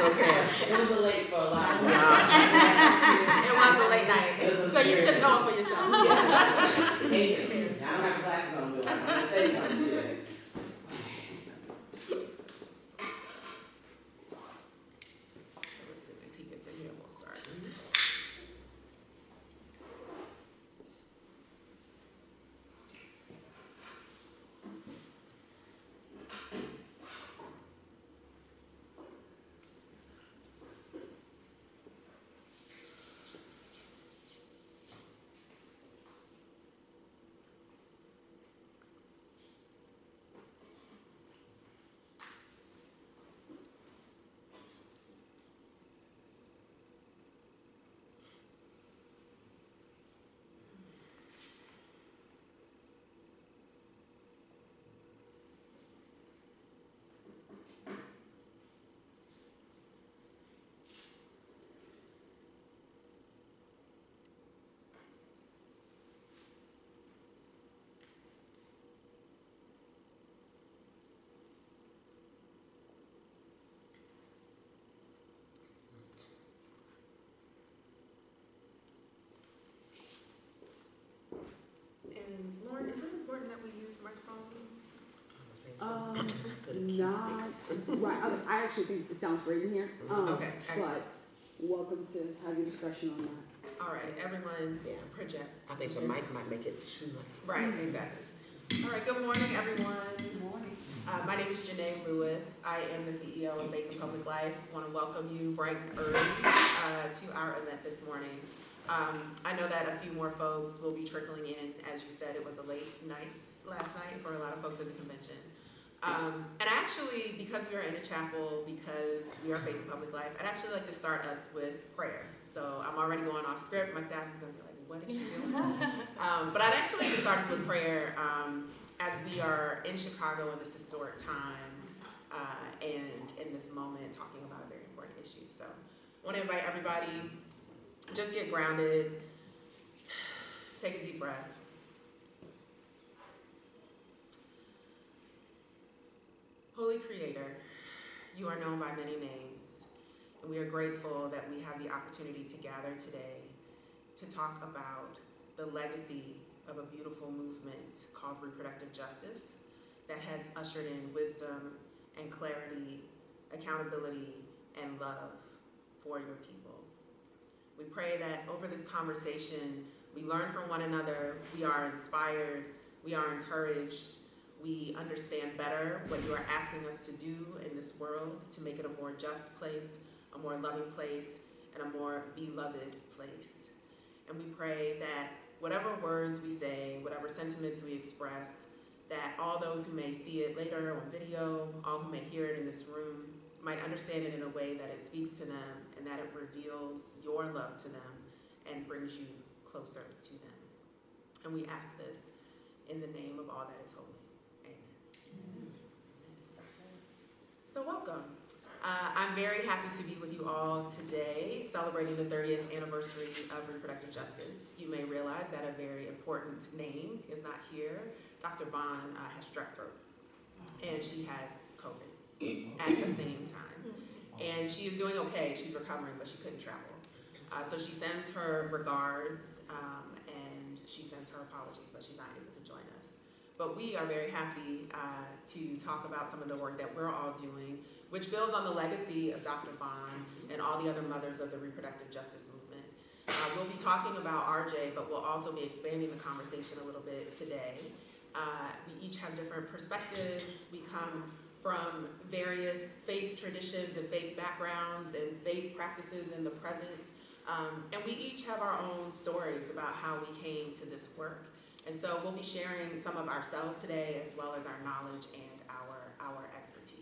okay. It was a late for a lot. It was a late night. So you took home for yourself. Yeah. Hey, I don't have glasses on, though. I'm going to say something today. As soon as he gets in here, we'll start. And Lauren, is it important that we use the microphone? Not right. I actually think it sounds great in here. Okay, but welcome to have your discussion on that. All right, everyone, project. I think the mic might make it too much. Right, exactly. All right, good morning, everyone. Good morning. My name is Janae Lewis. I am the CEO of Faith and Public Life. I want to welcome you bright and early to our event this morning. I know that a few more folks will be trickling in. As you said, it was a late night last night for a lot of folks at the convention. And actually, because we are in a chapel, because we are Faith and Public Life, I'd actually like to start us with prayer. So I'm already going off script. My staff is going to be like, what is she doing? But I'd actually like to start us with prayer as we are in Chicago in this historic time and in this moment talking about a very important issue. So I want to invite everybody, just get grounded, take a deep breath. Holy Creator, you are known by many names, and we are grateful that we have the opportunity to gather today to talk about the legacy of a beautiful movement called Reproductive Justice that has ushered in wisdom and clarity, accountability, and love for your people. We pray that over this conversation, we learn from one another, we are inspired, we are encouraged, we understand better what you are asking us to do in this world to make it a more just place, a more loving place, and a more beloved place. And we pray that whatever words we say, whatever sentiments we express, that all those who may see it later on video, all who may hear it in this room, might understand it in a way that it speaks to them and that it reveals your love to them and brings you closer to them. And we ask this in the name of all that is holy. Amen. So welcome. I'm very happy to be with you all today, celebrating the 30th anniversary of Reproductive Justice. You may realize that a very important name is not here. Dr. Bond has strep throat, and she has COVID at the same time. And she is doing okay, she's recovering, but she couldn't travel. So she sends her regards, and she sends her apologies, but she's not able to join us. But we are very happy to talk about some of the work that we're all doing, which builds on the legacy of Dr. Bond and all the other mothers of the reproductive justice movement. We'll be talking about RJ, but we'll also be expanding the conversation a little bit today. We each have different perspectives. We come from various faith traditions and faith backgrounds and faith practices in the present. And we each have our own stories about how we came to this work. And so we'll be sharing some of ourselves today, as well as our knowledge and our expertise.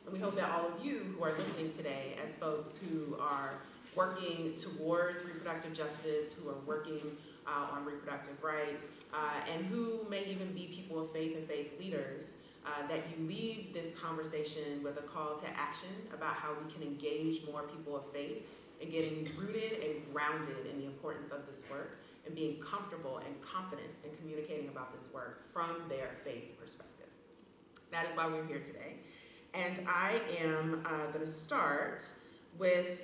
And we hope that all of you who are listening today, as folks who are working towards reproductive justice, who are working on reproductive rights, and who may even be people of faith and faith leaders, that you leave this conversation with a call to action about how we can engage more people of faith in getting rooted and grounded in the importance of this work and being comfortable and confident in communicating about this work from their faith perspective. That is why we're here today. And I am going to start with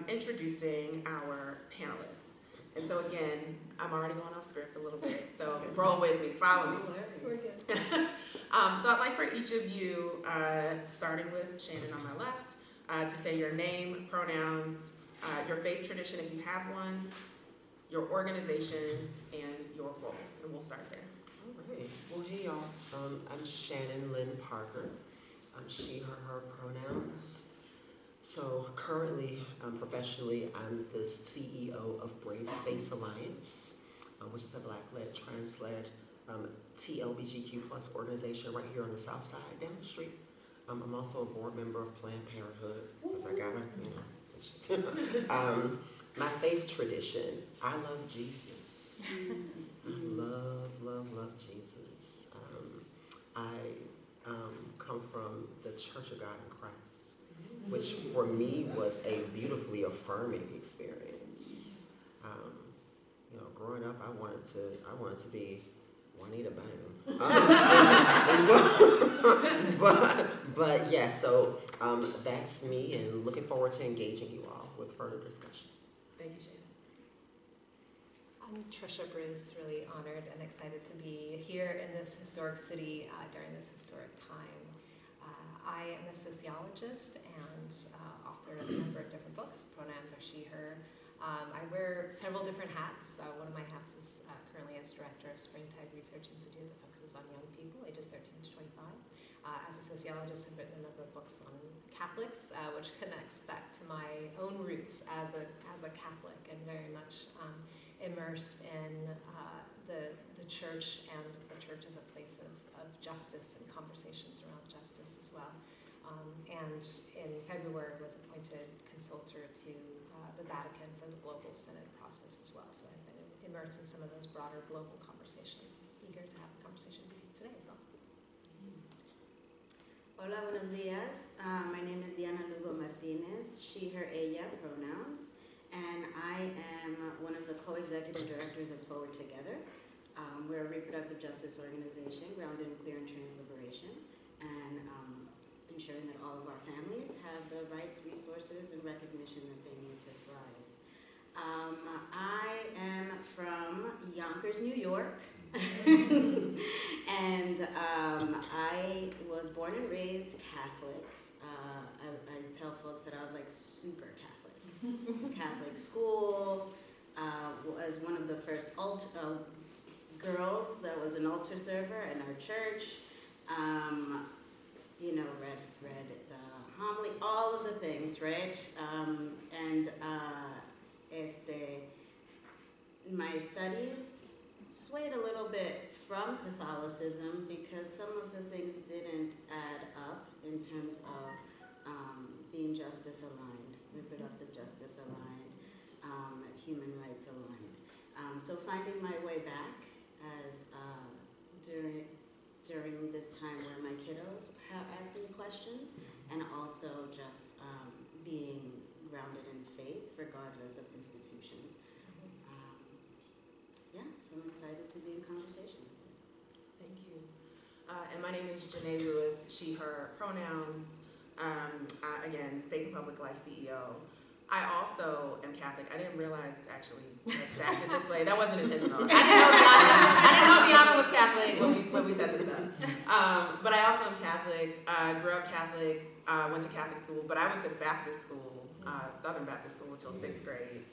introducing our panelists. And so again, I'm already going off script a little bit, so roll with me, follow me. We're good. So I'd like for each of you, starting with Shannon on my left, to say your name, pronouns, your faith tradition if you have one, your organization, and your role. And we'll start there. All right. Well, hey, y'all. I'm Shannon Lynn Parker. I'm she, her pronouns. So currently, professionally, I'm the CEO of Brave Space Alliance, which is a Black-led, trans-led, TLBGQ plus organization right here on the south side down the street. I'm also a board member of Planned Parenthood, because I gotta, my faith tradition, I love Jesus. I love Jesus. I come from the Church of God in Christ, which for me was a beautifully affirming experience. You know, growing up, I wanted to be Juanita Bynum. But yeah, so that's me, and looking forward to engaging you all with further discussion. Thank you, Shannon. I'm Trisha Bruce, really honored and excited to be here in this historic city during this historic time. I am a sociologist and author of a number of different books. Pronouns are she, her. I wear several different hats. One of my hats is currently as director of Springtide Research Institute that focuses on young people, ages 13 to 25. As a sociologist, I've written a number of books on Catholics, which connects back to my own roots as a Catholic, and very much immersed in the church, and the church as a place of justice and conversations around justice as well. And in February was appointed consultor to the Vatican for the Global Synod process as well. So I've been immersed in some of those broader global conversations. Eager to have the conversation today as well. Hola, buenos días. My name is Diana Lugo Martinez, she, her, ella pronouns, and I am one of the co-executive directors of Forward Together. We're a reproductive justice organization grounded in queer and trans liberation, and ensuring that all of our families have the rights, resources, and recognition that they need to thrive. I am from Yonkers, New York, and I was born and raised Catholic. I tell folks that I was like super Catholic. Catholic school, was one of the first girls that was an altar server in our church. You know, read the homily, all of the things, right? My studies swayed a little bit from Catholicism because some of the things didn't add up in terms of being justice aligned, reproductive justice aligned, human rights aligned. So finding my way back as during this time where my kiddos have asked me questions, and also just being grounded in faith regardless of institution. Yeah, so I'm excited to be in conversation with you. Thank you. And my name is Janae Lewis, she, her pronouns. Again, Faith and Public Life CEO. I also am Catholic. I didn't realize actually that stacked it this way. That wasn't intentional. I didn't know Diana was Catholic when we set this up. But I also am Catholic. Grew up Catholic. Went to Catholic school, but I went to Baptist school, Southern Baptist school, until 6th grade.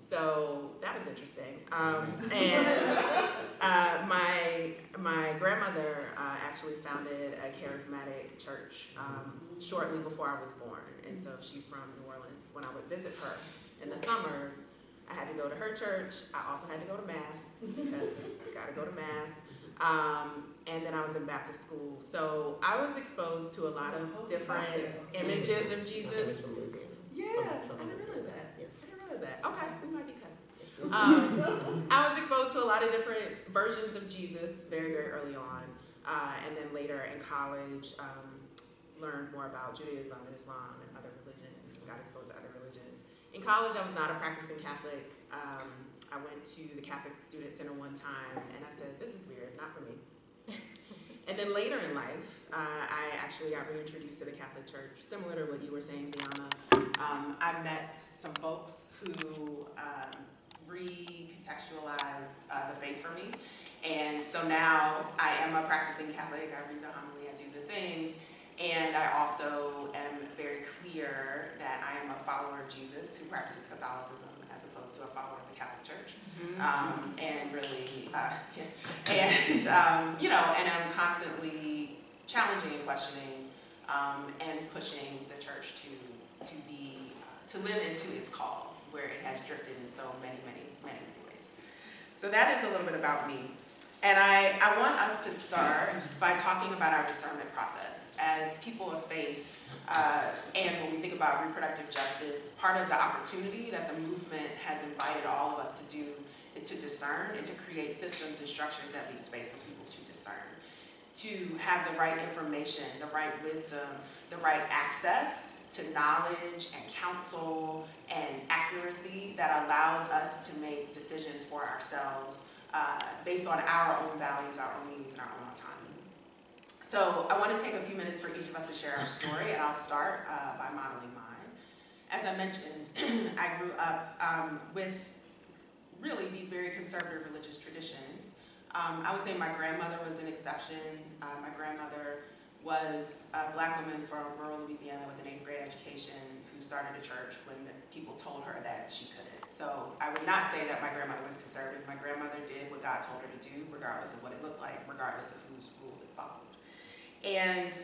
So that was interesting. My grandmother actually founded a charismatic church shortly before I was born, and so she's from New Orleans. When I would visit her in the summers, I had to go to her church. I also had to go to Mass, because I gotta go to Mass. And then I was in Baptist school. So I was exposed to a lot of different images of Jesus. Yeah, I didn't realize that. Yes. I didn't realize that. Okay, we might be cousins. I was exposed to a lot of different versions of Jesus very, very early on. And then later in college, learned more about Judaism and Islam and other religions, and got exposed to other religions. In college, I was not a practicing Catholic. I went to the Catholic Student Center one time, and I said, this is weird, not for me. And then later in life, I actually got reintroduced to the Catholic Church, similar to what you were saying, Diana. I met some folks who recontextualized the faith for me. And so now I am a practicing Catholic. I read the homily, I do the things. And I also am very clear that I am a follower of Jesus who practices Catholicism as opposed to a follower of the Catholic Church. And really, and I'm constantly challenging and questioning and pushing the church to live into its call, where it has drifted in so many ways. So that is a little bit about me. And I want us to start by talking about our discernment process. As people of faith, and when we think about reproductive justice, part of the opportunity that the movement has invited all of us to do is to discern and to create systems and structures that leave space for people to discern, to have the right information, the right wisdom, the right access to knowledge and counsel and accuracy that allows us to make decisions for ourselves based on our own values, our own needs, and our own autonomy. So I want to take a few minutes for each of us to share our story, and I'll start by modeling mine. As I mentioned, I grew up with really these very conservative religious traditions. I would say my grandmother was an exception. My grandmother was a Black woman from rural Louisiana with an 8th grade education who started a church when people told her that she couldn't. So I would not say that my grandmother was conservative. My grandmother did what God told her to do, regardless of what it looked like, regardless of whose rules it followed. And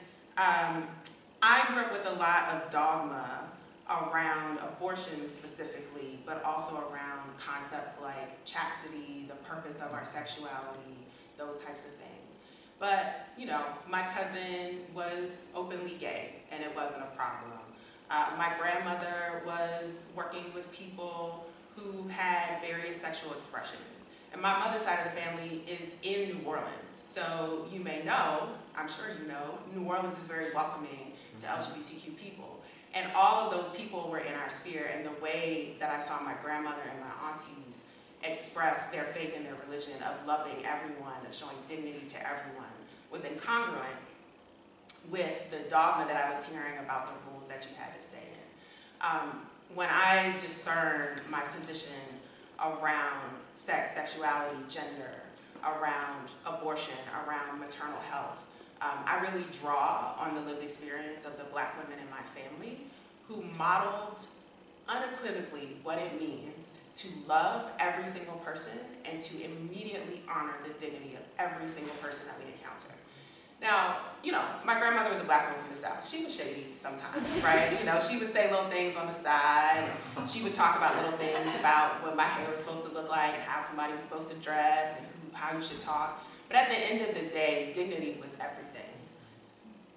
I grew up with a lot of dogma around abortion specifically, but also around concepts like chastity, the purpose of our sexuality, those types of things. But, my cousin was openly gay, and it wasn't a problem. My grandmother was working with people who had various sexual expressions. And my mother's side of the family is in New Orleans. So you may know, I'm sure you know, New Orleans is very welcoming to LGBTQ people. And all of those people were in our sphere, and the way that I saw my grandmother and my aunties express their faith and their religion of loving everyone, of showing dignity to everyone, was incongruent with the dogma that I was hearing about the rules that you had to stay in. When I discerned my position around sex, sexuality, gender, around abortion, around maternal health, I really draw on the lived experience of the Black women in my family who modeled unequivocally what it means to love every single person and to immediately honor the dignity of every single person that we encounter. Now, my grandmother was a Black woman from the South. She was shady sometimes, right? She would say little things on the side. She would talk about little things about what my hair was supposed to look like and how somebody was supposed to dress and how you should talk. But at the end of the day, dignity was everything.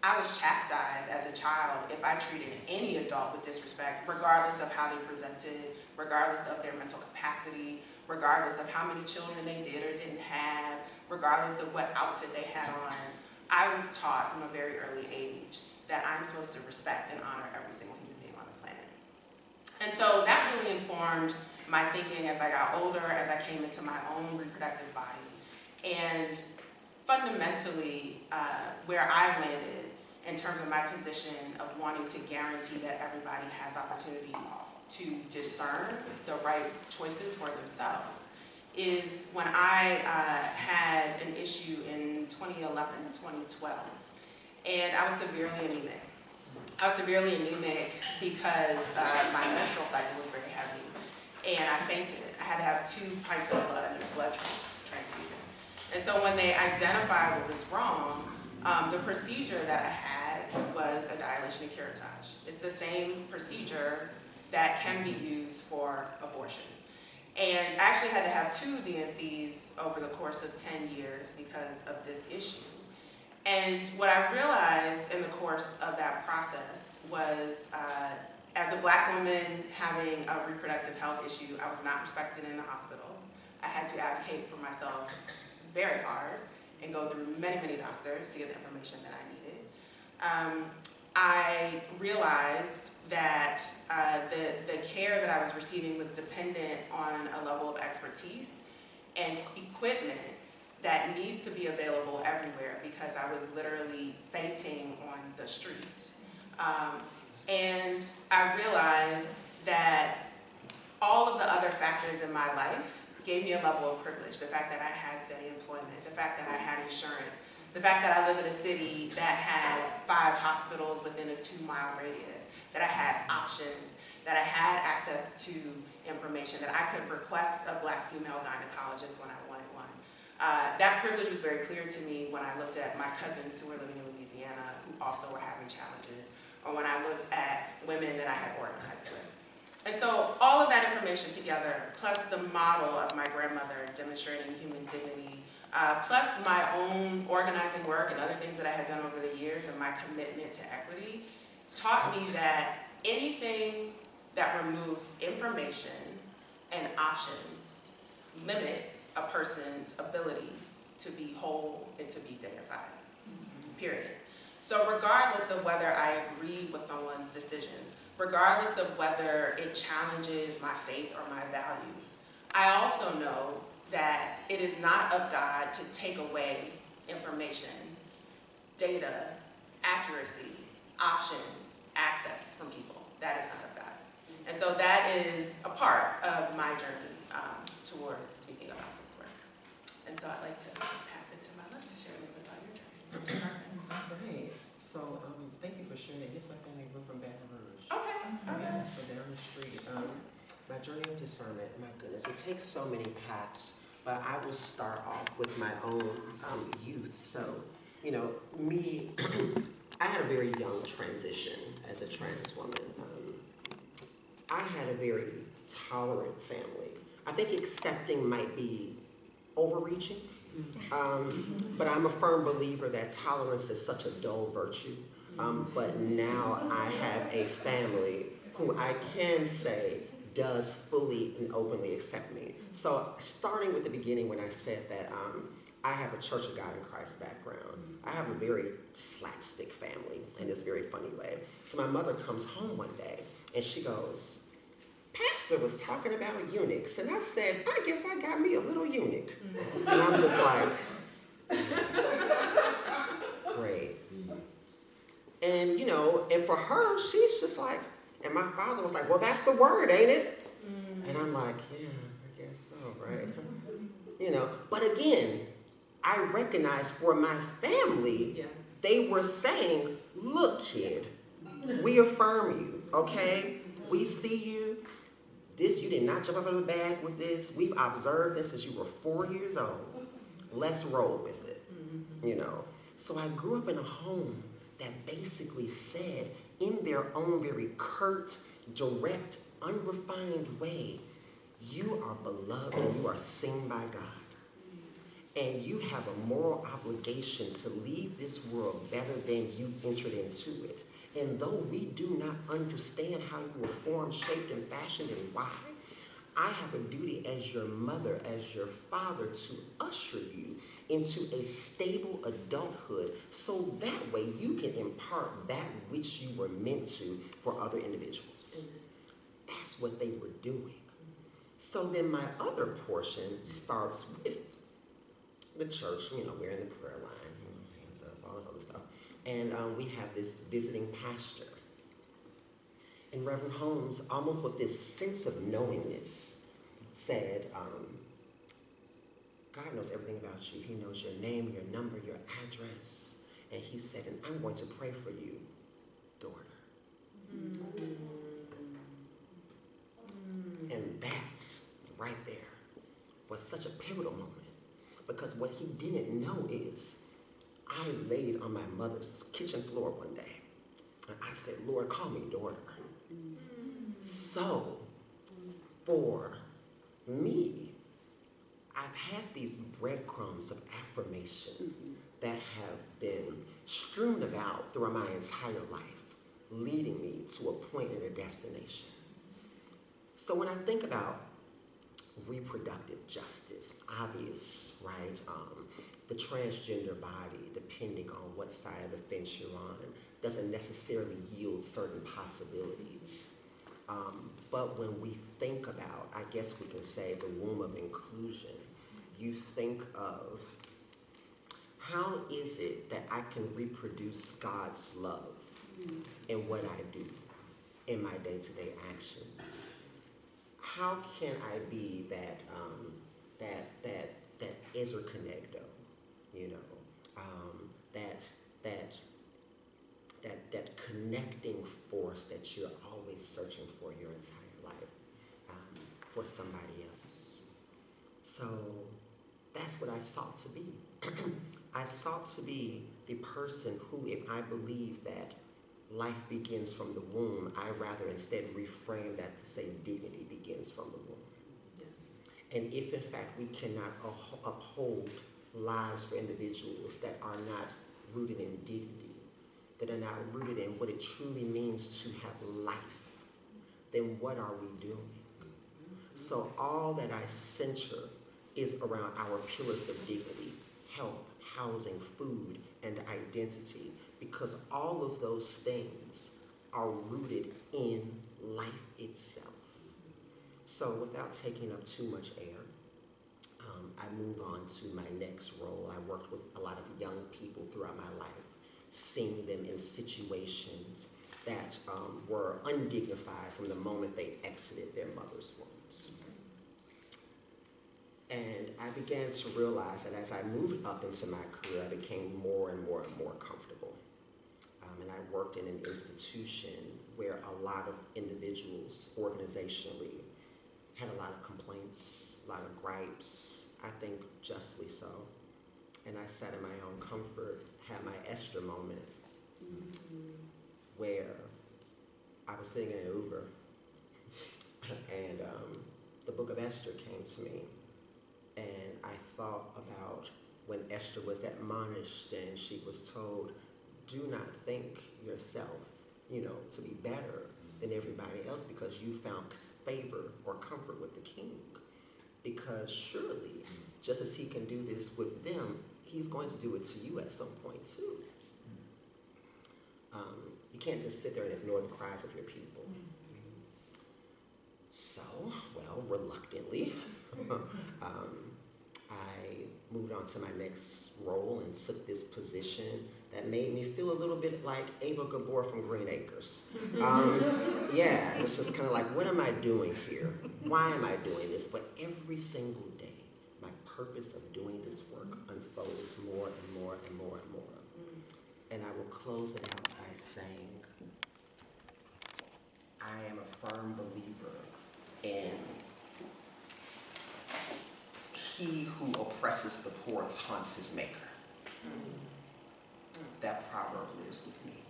I was chastised as a child if I treated any adult with disrespect, regardless of how they presented, regardless of their mental capacity, regardless of how many children they did or didn't have, regardless of what outfit they had on. I was taught from a very early age that I'm supposed to respect and honor every single human being on the planet. And so that really informed my thinking as I got older, as I came into my own reproductive body. And fundamentally, where I landed in terms of my position of wanting to guarantee that everybody has opportunity to discern the right choices for themselves is when I had an issue in 2011, 2012, and I was severely anemic. I was severely anemic because my menstrual cycle was very heavy, and I fainted. I had to have 2 pints of blood and a blood transfusion. And so when they identified what was wrong, the procedure that I had was a dilation and curettage. It's the same procedure that can be used for abortion. And I actually had to have 2 DNCs over the course of 10 years because of this issue. And what I realized in the course of that process was, as a Black woman having a reproductive health issue, I was not respected in the hospital. I had to advocate for myself very hard and go through many doctors to get the information that I needed. I realized that the care that I was receiving was dependent on a level of expertise and equipment that needs to be available everywhere because I was literally fainting on the street. And I realized factors in my life gave me a level of privilege. The fact that I had steady employment, the fact that I had insurance, the fact that I live in a city that has 5 hospitals within a 2-mile radius, that I had options, that I had access to information, that I could request a Black female gynecologist when I wanted one. That privilege was very clear to me when I looked at my cousins who were living in Louisiana who also were having challenges, or when I looked at women that I had organized with. And so all of that information together, plus the model of my grandmother demonstrating human dignity, plus my own organizing work and other things that I had done over the years and my commitment to equity, taught me that anything that removes information and options limits a person's ability to be whole and to be dignified, period. So regardless of whether I agree with someone's decisions, regardless of whether it challenges my faith or my values, I also know that it is not of God to take away information, data, accuracy, options, access from people. That is not of God. And so that is a part of my journey towards speaking about this work. And so I'd like to pass it to my left to share a little bit about your journey. All right. So thank you for sharing that. Yes, my family grew from Baton Rouge. Okay. So, yeah, so down the street. My journey of discernment, my goodness, it takes so many paths, but I will start off with my own youth. So, you know, me, I had a very young transition as a trans woman. I had a very tolerant family. I think accepting might be overreaching, but I'm a firm believer that tolerance is such a dull virtue. But now I have a family who I can say does fully and openly accept me. So starting with the beginning when I said that I have a Church of God in Christ background, I have a very slapstick family in this very funny way. So my mother comes home one day and she goes, "Pastor was talking about eunuchs," and I said, "I guess I got me a little eunuch." And I'm just like, great. And, you know, and for her, she's just like, and my father was like, "Well, that's the word, ain't it?" And I'm like, yeah, I guess so, right? You know, but again, I recognize for my family, they were saying, "Look, kid, we affirm you, okay? We see you. This, you did not jump out of the bag with this. We've observed this since you were 4 years old. Let's roll with it," you know? So I grew up in a home that basically said, in their own very curt, direct, unrefined way, you are beloved and you are seen by God. And you have a moral obligation to leave this world better than you entered into it. And though we do not understand how you were formed, shaped, and fashioned and why, I have a duty as your mother, as your father, to usher you into a stable adulthood so that way you can impart that which you were meant to for other individuals. That's what they were doing. So then my other portion starts with the church, you know, we're in the prayer line, you know, hands up, all this other stuff. And we have this visiting pastor. And Reverend Holmes, almost with this sense of knowingness, said, God knows everything about you. He knows your name, your number, your address. And he said, "And I'm going to pray for you, daughter." And that right there was such a pivotal moment, because what he didn't know is I laid on my mother's kitchen floor one day and I said, "Lord, call me daughter." So for me, I've had these breadcrumbs of affirmation that have been strewn about throughout my entire life, leading me to a point and a destination. So when I think about reproductive justice, obvious, right? The transgender body, depending on what side of the fence you're on, doesn't necessarily yield certain possibilities. But when we think about, I guess we can say, the womb of inclusion, you think of how is it that I can reproduce God's love in what I do, in my day-to-day actions? how can I be that that Ezra Connecto, you know, that connecting force that you're always searching for your entire life, for somebody else. So that's what I sought to be. I sought to be the person who, if I believe that life begins from the womb, I rather instead reframe that to say dignity begins from the womb. Yes. And if in fact we cannot uphold lives for individuals that are not rooted in dignity, that are not rooted in what it truly means to have life, then what are we doing? So all that I center is around our pillars of dignity: health, housing, food, and identity, because all of those things are rooted in life itself. So without taking up too much air, I move on to my next role. I worked with a lot of young people throughout my life, seeing them in situations that were undignified from the moment they exited their mother's wombs. And I began to realize that as I moved up into my career, I became more and more and more comfortable. And I worked in an institution where a lot of individuals organizationally had a lot of complaints, a lot of gripes, I think justly so. And I sat in my own comfort, had my Esther moment, where I was sitting in an Uber, and the book of Esther came to me. And I thought about when Esther was admonished and she was told, do not think yourself, to be better than everybody else because you found favor or comfort with the king. Because surely, just as he can do this with them, he's going to do it to you at some point too. You can't just sit there and ignore the cries of your people. So, well, reluctantly, I moved on to my next role and took this position that made me feel a little bit like Ava Gabor from Green Acres. Yeah, it was just kind of like, what am I doing here? Why am I doing this? But every single day, my purpose of doing this work unfolds more and more and more and more. And I will close it out by saying, I am a firm believer in he who oppresses the poor taunts his maker. That proverb lives with me,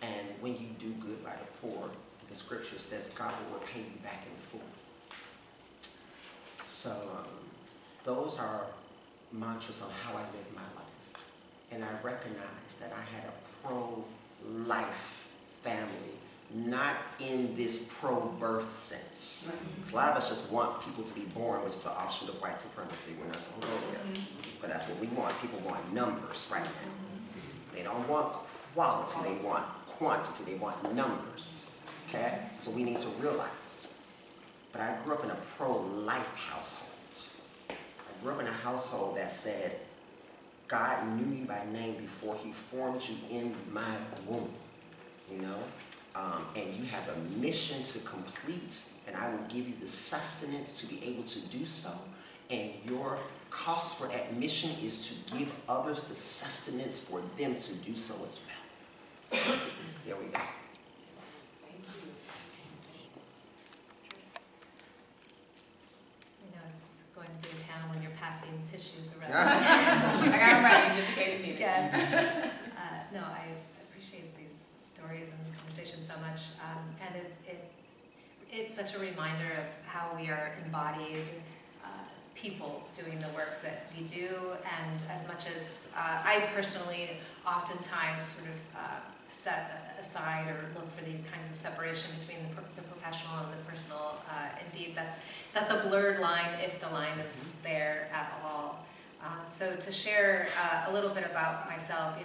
and when you do good by the poor, the scripture says God will repay you back in full. So those are mantras on how I live my life. And I recognize that I had a pro-life family, not in this pro-birth sense. Because a lot of us just want people to be born, which is an offshoot of white supremacy. We're not going to go there. But that's what we want. People want numbers right now. They don't want quality, they want quantity, they want numbers. Okay? So we need to realize. But I grew up in a pro-life household. I grew up in a household that said, God knew you by name before he formed you in my womb. And you have a mission to complete, and I will give you the sustenance to be able to do so. And your cost for admission is to give others the sustenance for them to do so as well. So, there we go. Thank you. It's going to be a panel when you're passing tissues around. I got them ready just in case you need it. Yes. No, I appreciate these stories and this conversation so much, and it's such a reminder of how we are embodied people doing the work that we do, and as much as I personally oftentimes sort of set aside or look for these kinds of separation between the professional and the personal, indeed that's a blurred line if the line is there at all. So to share a little bit about myself,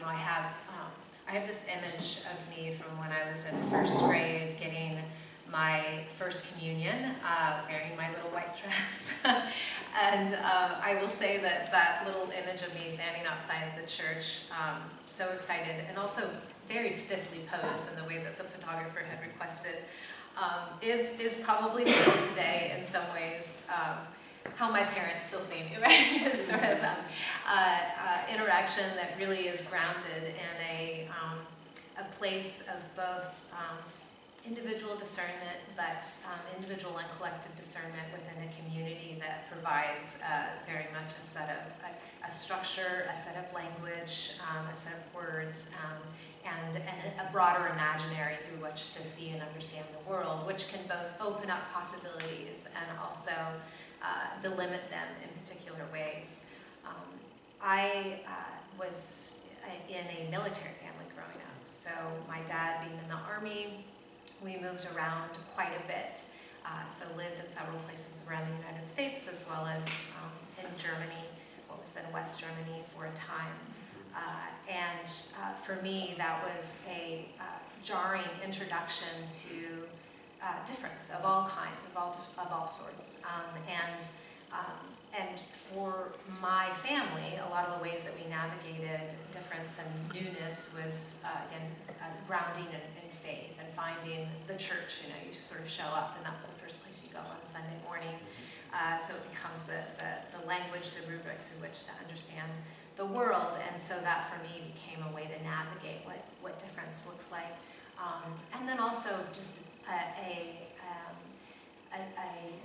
I have this image of me from when I was in first grade getting my first communion, wearing my little white dress. And I will say that little image of me standing outside the church, so excited and also very stiffly posed in the way that the photographer had requested, is probably still today in some ways how my parents still see me, right? It's sort of interaction that really is grounded in a place of both individual discernment, but individual and collective discernment within a community that provides very much a set of a structure, a set of language, a set of words, and a broader imaginary through which to see and understand the world, which can both open up possibilities and also delimit them in particular ways. I was in a military family growing up, so my dad being in the Army, we moved around quite a bit. So lived in several places around the United States as well as in Germany, what was then West Germany for a time. And for me, that was a jarring introduction to difference of all kinds, of all sorts. And for my family, a lot of the ways that we navigated difference and newness was, again, grounding in faith and finding the church. You know, you just sort of show up, and that's the first place you go on Sunday morning. So it becomes the language, the rubric through which to understand the world. And so that, for me, became a way to navigate what difference looks like. And then also just a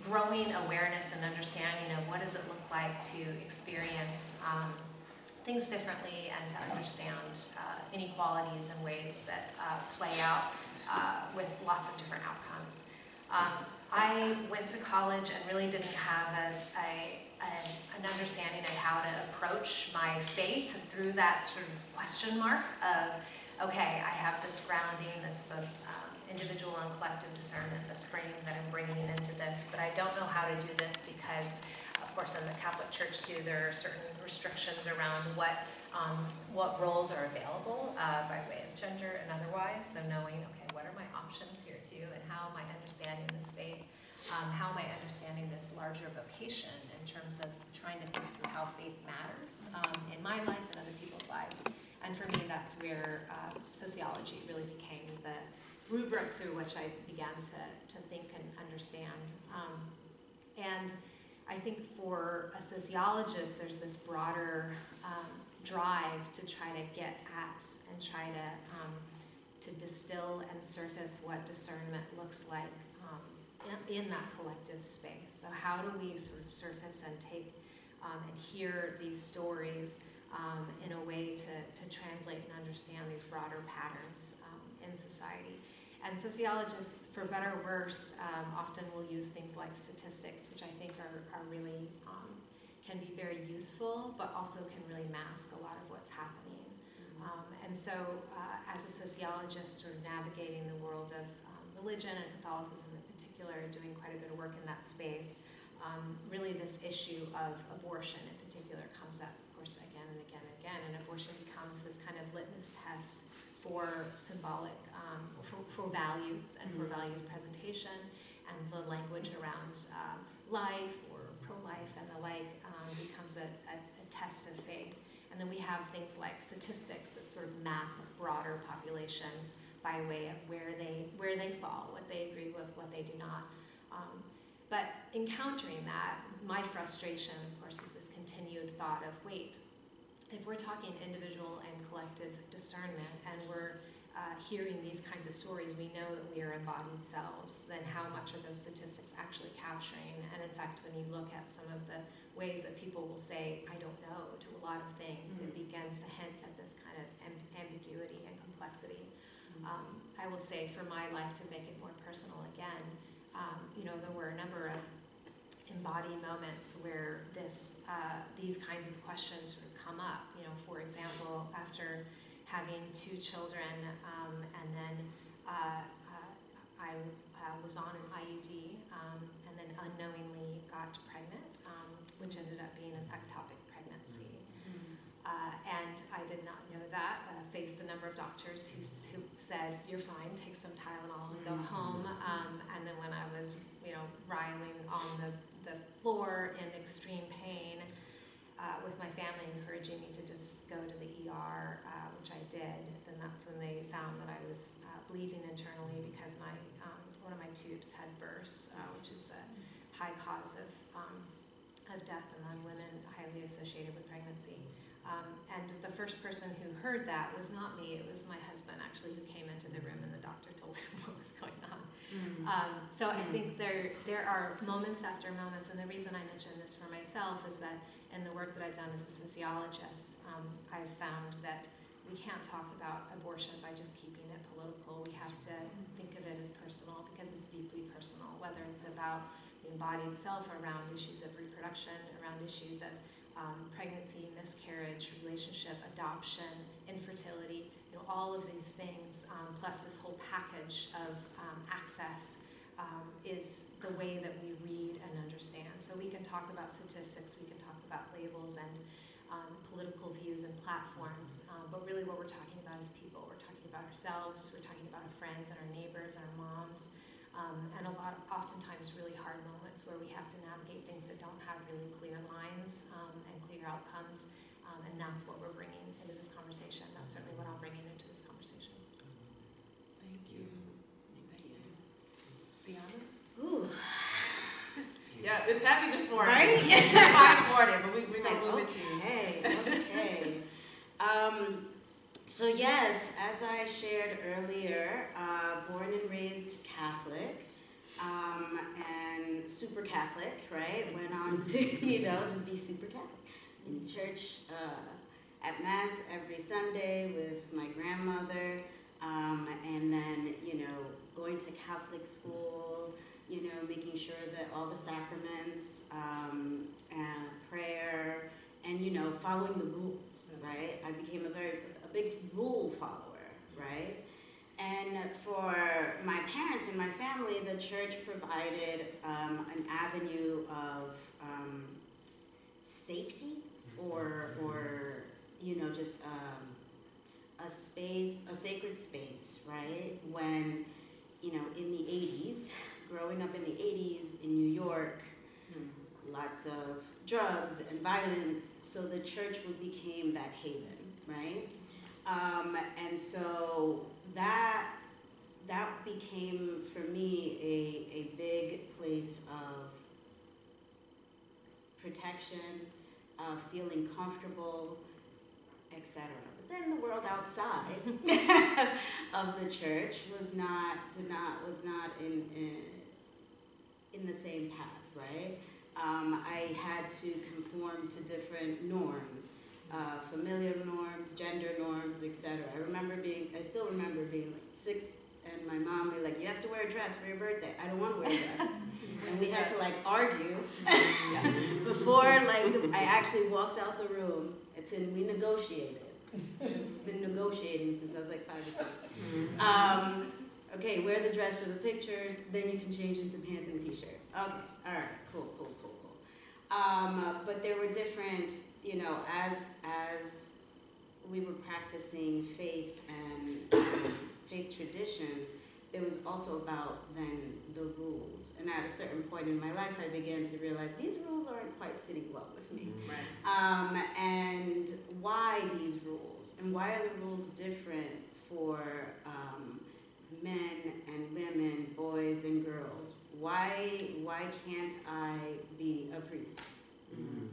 growing awareness and understanding of what does it look like to experience things differently and to understand inequalities in ways that play out with lots of different outcomes. I went to college and really didn't have an understanding of how to approach my faith through that sort of question mark of, okay, I have this grounding, this both individual and collective discernment, this frame that I'm bringing into this, but I don't know how to do this because, of course, in the Catholic Church too, there are certain restrictions around what roles are available by way of gender and otherwise. So knowing, okay, what are my options here too, and how am I understanding this faith? How am I understanding this larger vocation in terms of trying to think through how faith matters in my life and other people's lives? And for me, that's where sociology really became the rubric through which I began to think and understand. And I think for a sociologist, there's this broader drive to try to get at and try to distill and surface what discernment looks like in that collective space. So how do we sort of surface and take and hear these stories in a way to translate and understand these broader patterns in society? And sociologists, for better or worse, often will use things like statistics, which I think are really, can be very useful, but also can really mask a lot of what's happening. And so as a sociologist, sort of navigating the world of religion and Catholicism in particular, doing quite a bit of work in that space, really this issue of abortion in particular comes up, of course, again and again and again, and abortion becomes this kind of litmus test for symbolic, for values and for values presentation, and the language around life or pro-life and the like becomes a test of faith. And then we have things like statistics that sort of map broader populations by way of where they fall, what they agree with, what they do not. But encountering that, my frustration, of course, is this continued thought of, wait, if we're talking individual and collective discernment, and we're hearing these kinds of stories, we know that we are embodied selves, then how much are those statistics actually capturing? And in fact, when you look at some of the ways that people will say, I don't know, to a lot of things, it begins to hint at this kind of ambiguity and complexity. I will say, for my life, to make it more personal again, there were a number of embodied moments where these kinds of questions sort of come up. For example, after having 2 children, and then I was on an IUD, and then unknowingly got pregnant, which ended up being an ectopic pregnancy. And I did not know that. Faced a number of doctors who said, "You're fine, take some Tylenol and go home." And then when I was, writhing on the floor in extreme pain, with my family encouraging me to just go to the ER, which I did, then that's when they found that I was bleeding internally because one of my tubes had burst, which is a high cause of death among women highly associated with pregnancy. And the first person who heard that was not me, it was my husband actually who came into the room and the doctor told him what was going on. So I think there are moments after moments, and the reason I mention this for myself is that in the work that I've done as a sociologist, I've found that we can't talk about abortion by just keeping it political. We have to think of it as personal because it's deeply personal, whether it's about the embodied self around issues of reproduction, around issues of pregnancy, miscarriage, relationship, adoption, infertility, all of these things, plus this whole package of access is the way that we read and understand. So we can talk about statistics, we can talk about labels and political views and platforms, but really what we're talking about is people. We're talking about ourselves, we're talking about our friends and our neighbors and our moms, and oftentimes really hard moments where we have to navigate things that don't have really clear lines and clear outcomes, and that's what we're bringing into this conversation. That's certainly what I'm bringing into this conversation. Thank you. Thank you. Brianna? Ooh. Yeah, it's heavy this morning. Right? It's 5 in the morning, but we're going to move it to you. Okay. So yes, as I shared earlier, born and raised Catholic, and super Catholic, right? Went on to, just be super Catholic. In church, at Mass every Sunday with my grandmother, and then, going to Catholic school, making sure that all the sacraments, and prayer, and, following the rules, right? I became a big rule follower, right? And for my parents and my family, the church provided an avenue of safety or just a space, a sacred space, right? When, in the 80s, growing up in the 80s in New York, lots of drugs and violence, so the church became that haven, right? And so that became, for me, a big place of protection, of feeling comfortable, etc. But then the world outside of the church was not in the same path, right? I had to conform to different norms, familial norms, gender norms, etc. I still remember being like 6, and my mom be like, "You have to wear a dress for your birthday." I don't want to wear a dress. And we had to argue before I actually walked out the room, and we negotiated. It's been negotiating since I was 5 or 6. Okay, wear the dress for the pictures, then you can change into pants and t-shirt. Okay, all right, cool. But there were different, as we were practicing faith and faith traditions, there was also about then the rules. And at a certain point in my life, I began to realize these rules aren't quite sitting well with me. Right. And why these rules? And why are the rules different for men and women, boys and girls? Why can't I be a priest?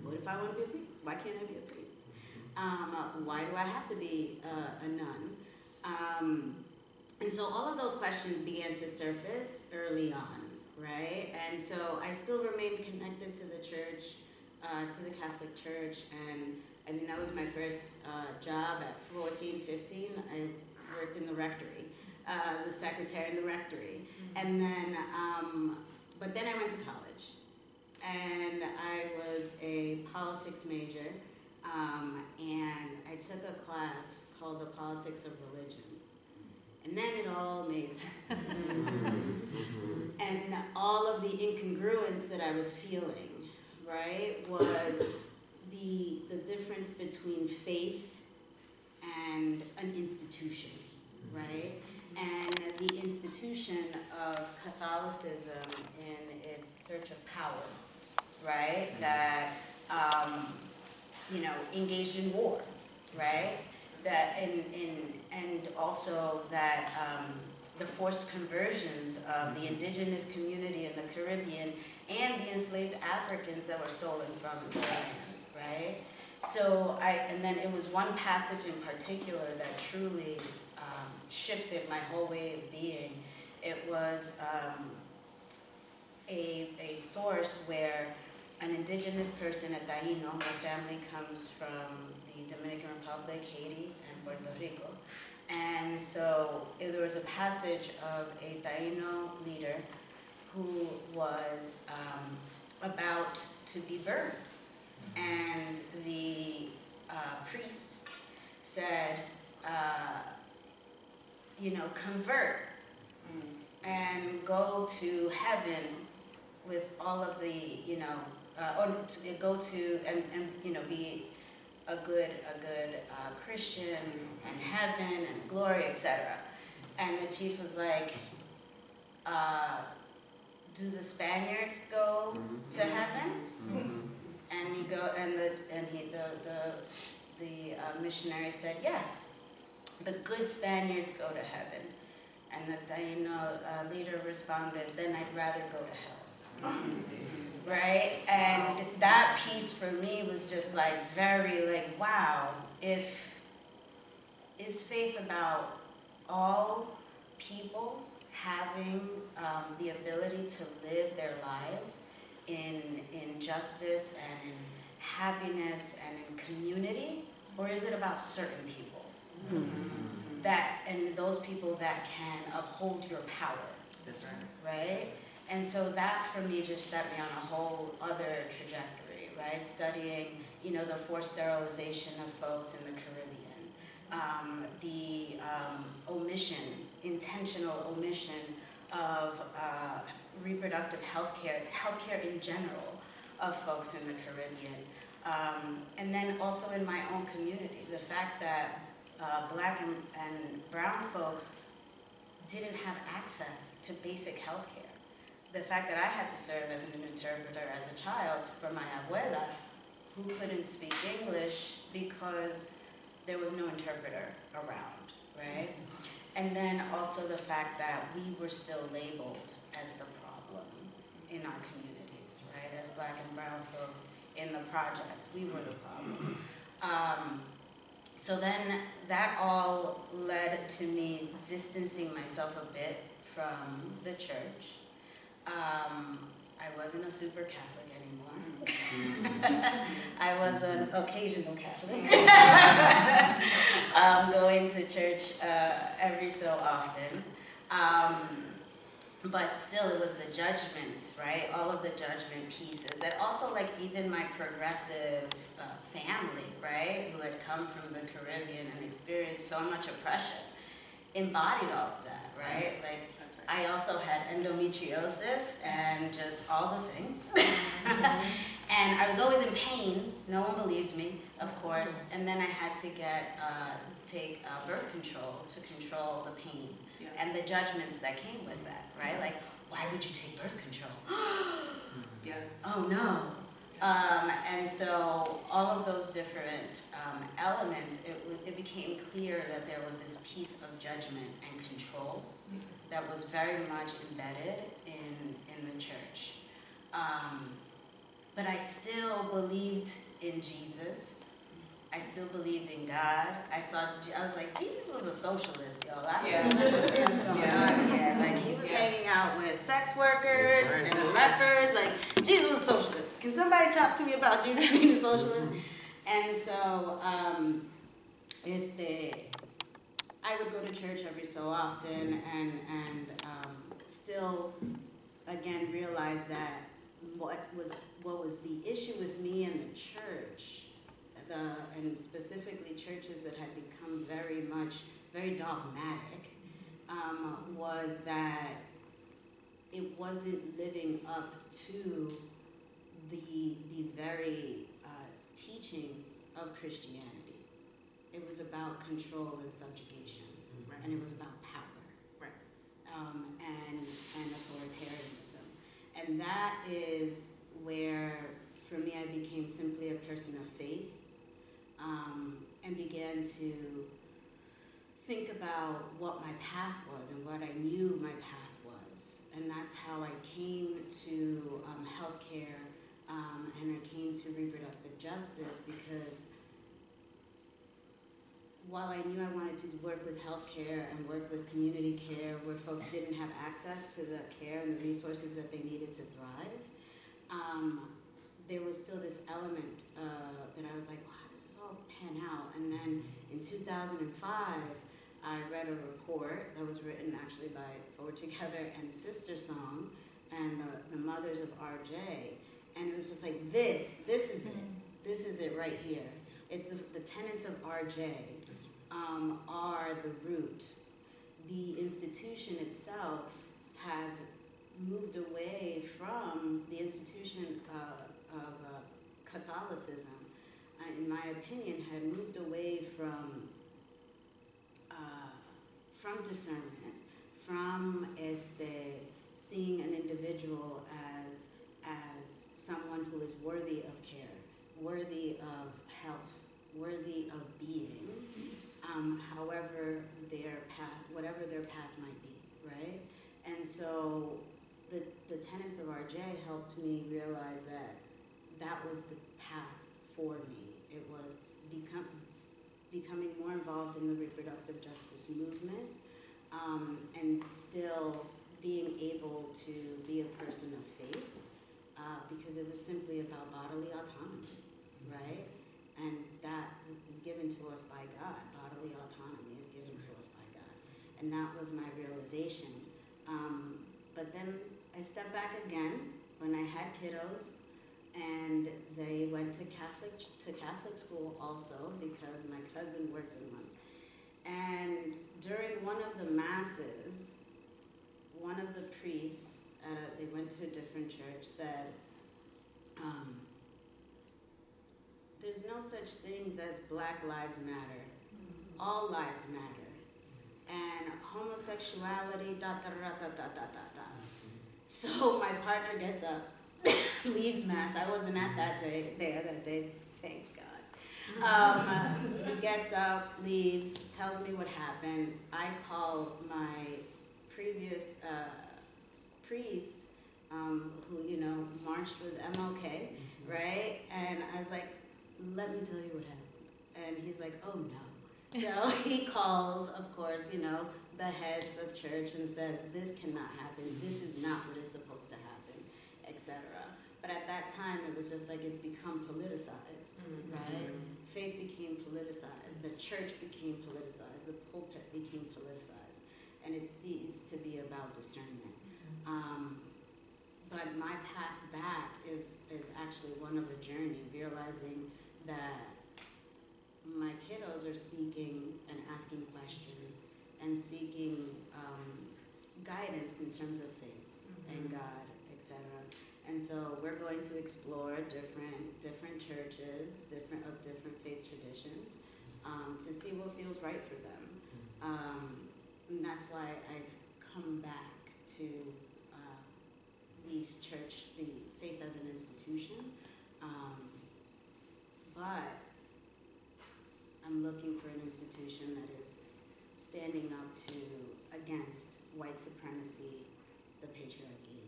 What if I want to be a priest? Why can't I be a priest? Why do I have to be a nun? And so all of those questions began to surface early on, right? And so I still remained connected to the church, to the Catholic Church, and that was my first job at 14, 15. I worked in the rectory, the secretary in the rectory. And then, but then I went to college, and I was a politics major, and I took a class called the Politics of Religion. And then it all made sense. And all of the incongruence that I was feeling, right, was the difference between faith and an institution, right? And the institution of Catholicism in its search of power, right? That, engaged in war, right? That and also that the forced conversions of the indigenous community in the Caribbean and the enslaved Africans that were stolen from the land, right? So and then it was one passage in particular that truly shifted my whole way of being. It was a source where an indigenous person, a Taino, my family comes from the Dominican Republic, Haiti, and Puerto Rico. And so there was a passage of a Taino leader who was about to be birthed. And the priest said, convert and go to heaven with all of the, or to go to and be a good Christian and heaven and glory, etc. And the chief was like, do the Spaniards go to heaven? And the missionary said, yes, the good Spaniards go to heaven. And the Taino leader responded, then I'd rather go to hell. Right? And that piece for me was just like very like, wow, is faith about all people having the ability to live their lives in justice and in happiness and in community, or is it about certain people? That, and those people that can uphold your power. That's right. Right? And so that for me just set me on a whole other trajectory, right? Studying, the forced sterilization of folks in the Caribbean, the intentional omission of reproductive healthcare in general of folks in the Caribbean. And then also in my own community, the fact that Black and brown folks didn't have access to basic health care. The fact that I had to serve as an interpreter as a child for my abuela, who couldn't speak English because there was no interpreter around, right? And then also the fact that we were still labeled as the problem in our communities, right? As Black and brown folks in the projects, we were the problem. So then that all led to me distancing myself a bit from the church. I wasn't a super Catholic anymore. I was an occasional Catholic, going to church every so often. But still, it was the judgments, right? All of the judgment pieces that also, like, even my progressive family, right, who had come from the Caribbean and experienced so much oppression, embodied all of that, right? Like, I also had endometriosis and just all the things. And I was always in pain. No one believed me, of course. And then I had to take birth control to control the pain and the judgments that came with that, right? Like, why would you take birth control? Oh no. And so all of those different elements, it became clear that there was this piece of judgment and control that was very much embedded in the church. But I still believed in Jesus. I still believed in God. I was like, Jesus was a socialist, y'all. I don't know what's going on here. Like, he was hanging out with sex workers and lepers. Like, Jesus was a socialist. Can somebody talk to me about Jesus being a socialist? And so, I would go to church every so often and still, again, realize that what was the issue with me and the church, and specifically churches that had become very dogmatic, was that it wasn't living up to the very teachings of Christianity. It was about control and subjugation, and it was about power, and authoritarianism. And that is where, for me, I became simply a person of faith, and began to think about what my path was and what I knew my path was. And that's how I came to healthcare, and I came to reproductive justice, because while I knew I wanted to work with healthcare and work with community care where folks didn't have access to the care and the resources that they needed to thrive, there was still this element that I was like, well, how does this all pan out? And then in 2005, I read a report that was written actually by Forward Together and Sister Song and the mothers of RJ. And it was just like, this is it. This is it right here. It's the tenets of RJ are the root. The institution itself has moved away from the institution of Catholicism, in my opinion, had moved away from discernment, from seeing an individual as someone who is worthy of care, worthy of health, worthy of being, however their path, whatever their path might be, right? And so the tenets of RJ helped me realize that was the path for me. It was becoming more involved in the reproductive justice movement, and still being able to be a person of faith, because it was simply about bodily autonomy, right? And that is given to us by God. Bodily autonomy is given to us by God. And that was my realization. But then I stepped back again when I had kiddos, and they went to Catholic school also, because my cousin worked in one. And during one of the masses, one of the priests, they went to a different church, said, there's no such things as Black Lives Matter. All lives matter. And homosexuality, So my partner gets up, leaves mass. I wasn't at that day, thank God. He gets up, leaves, tells me what happened. I call my previous priest, who, marched with MLK, right? And I was like, let me tell you what happened. And he's like, oh no. So he calls, of course, the heads of church and says, this cannot happen. This is not what is supposed to happen, etc. But at that time, it was just like it's become politicized, right? Faith became politicized. The church became politicized. The pulpit became politicized. And it ceased to be about discernment. But my path back is actually one of a journey, realizing that my kiddos are seeking and asking questions and seeking guidance in terms of faith and God, etc. And so we're going to explore different churches, different faith traditions, to see what feels right for them. And that's why I've come back to the faith as an institution. But I'm looking for an institution that is standing up against white supremacy, the patriarchy,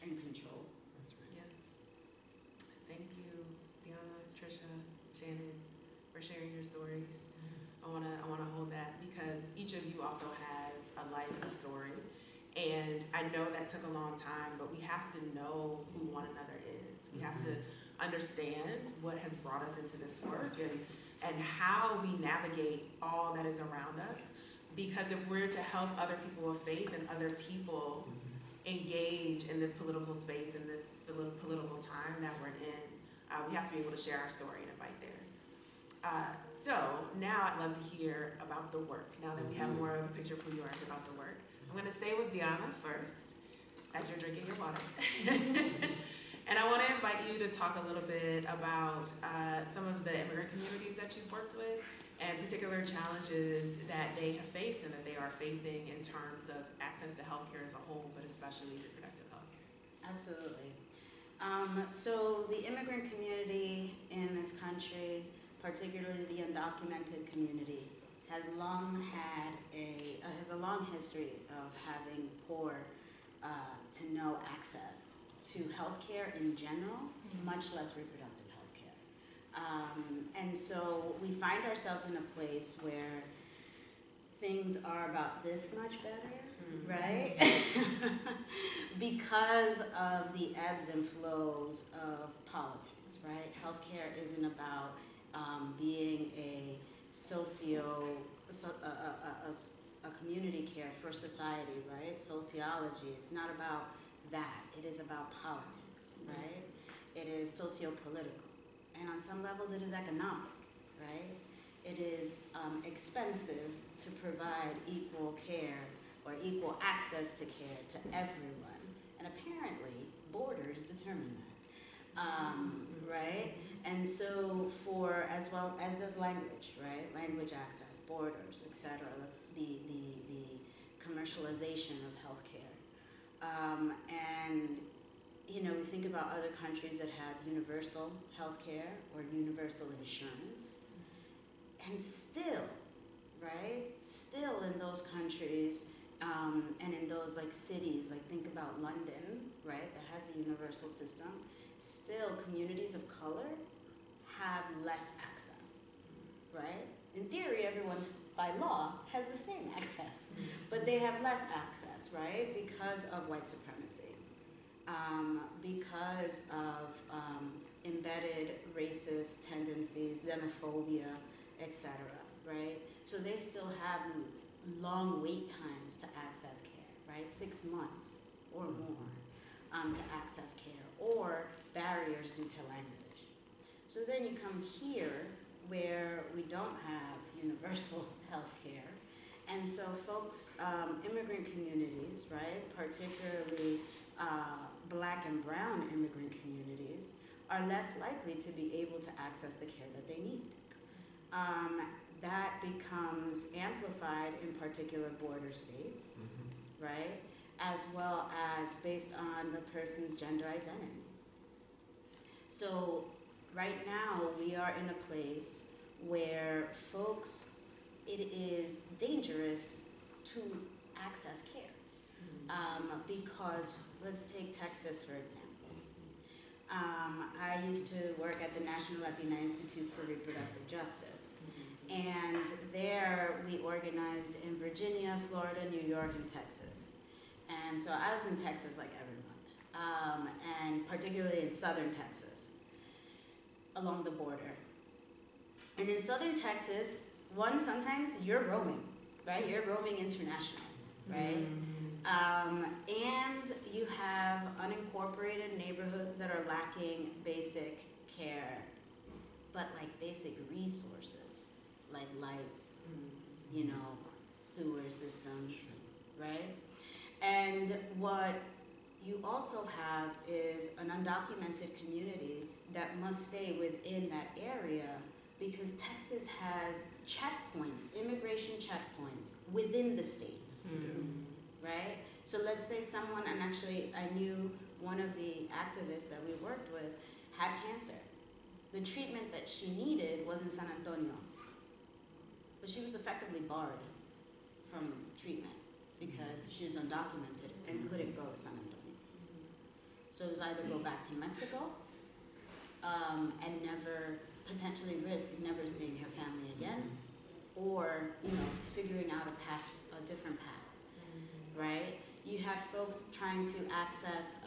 and control. That's right. Yeah. Thank you, Diana, Trisha, Shannon, for sharing your stories. I wanna hold that, because each of you also has a life, a story, and I know that took a long time, but we have to know who one another is. We have to understand what has brought us into this work and how we navigate all that is around us. Because if we're to help other people of faith and other people engage in this political space, in this political time that we're in, we have to be able to share our story and invite theirs. So now I'd love to hear about the work. Now that we have more of a picture of who you are and about the work. I'm gonna stay with Diana first, as you're drinking your water. And I want to invite you to talk a little bit about some of the immigrant communities that you've worked with and particular challenges that they have faced and that they are facing in terms of access to healthcare as a whole, but especially reproductive healthcare. Absolutely. So the immigrant community in this country, particularly the undocumented community, has a long history of having poor to no access to healthcare in general, much less reproductive healthcare. And so we find ourselves in a place where things are about this much better, right? Because of the ebbs and flows of politics, right? Healthcare isn't about being a community care for society, right? Sociology, it's not about that. It is about politics, right? It is socio-political. And on some levels it is economic, right? It is expensive to provide equal care or equal access to care to everyone. And apparently, borders determine that, right? And so as well as does language, right? Language access, borders, etc., the commercialization of healthcare. And, we think about other countries that have universal healthcare or universal insurance. And still, right? Still in those countries, and in those cities, think about London, right? That has a universal system. Still, communities of color have less access, right? In theory, everyone by law has the same access, but they have less access, right? Because of white supremacy, because of embedded racist tendencies, xenophobia, etc., right? So they still have long wait times to access care, right? 6 months or more to access care, or barriers due to language. So then you come here where we don't have universal health care. And so folks, immigrant communities, right, particularly Black and brown immigrant communities, are less likely to be able to access the care that they need. That becomes amplified in particular border states, right, as well as based on the person's gender identity. So right now we are in a place where folks, it is dangerous to access care. Because let's take Texas for example. I used to work at the National Latina Institute for Reproductive Justice. And there we organized in Virginia, Florida, New York, and Texas. And so I was in Texas every month, and particularly in southern Texas, along the border. And in southern Texas, sometimes you're roaming, right? You're roaming international, right? And you have unincorporated neighborhoods that are lacking basic care, but basic resources, like lights, sewer systems, right? And what you also have is an undocumented community that must stay within that area because Texas has checkpoints, immigration checkpoints within the state. Right? So let's say someone, and actually I knew one of the activists that we worked with had cancer. The treatment that she needed was in San Antonio, but she was effectively barred from treatment because she was undocumented and couldn't go to San Antonio. So it was either go back to Mexico and potentially risk never seeing her family again, or figuring out a different path. Right? You had folks trying to access,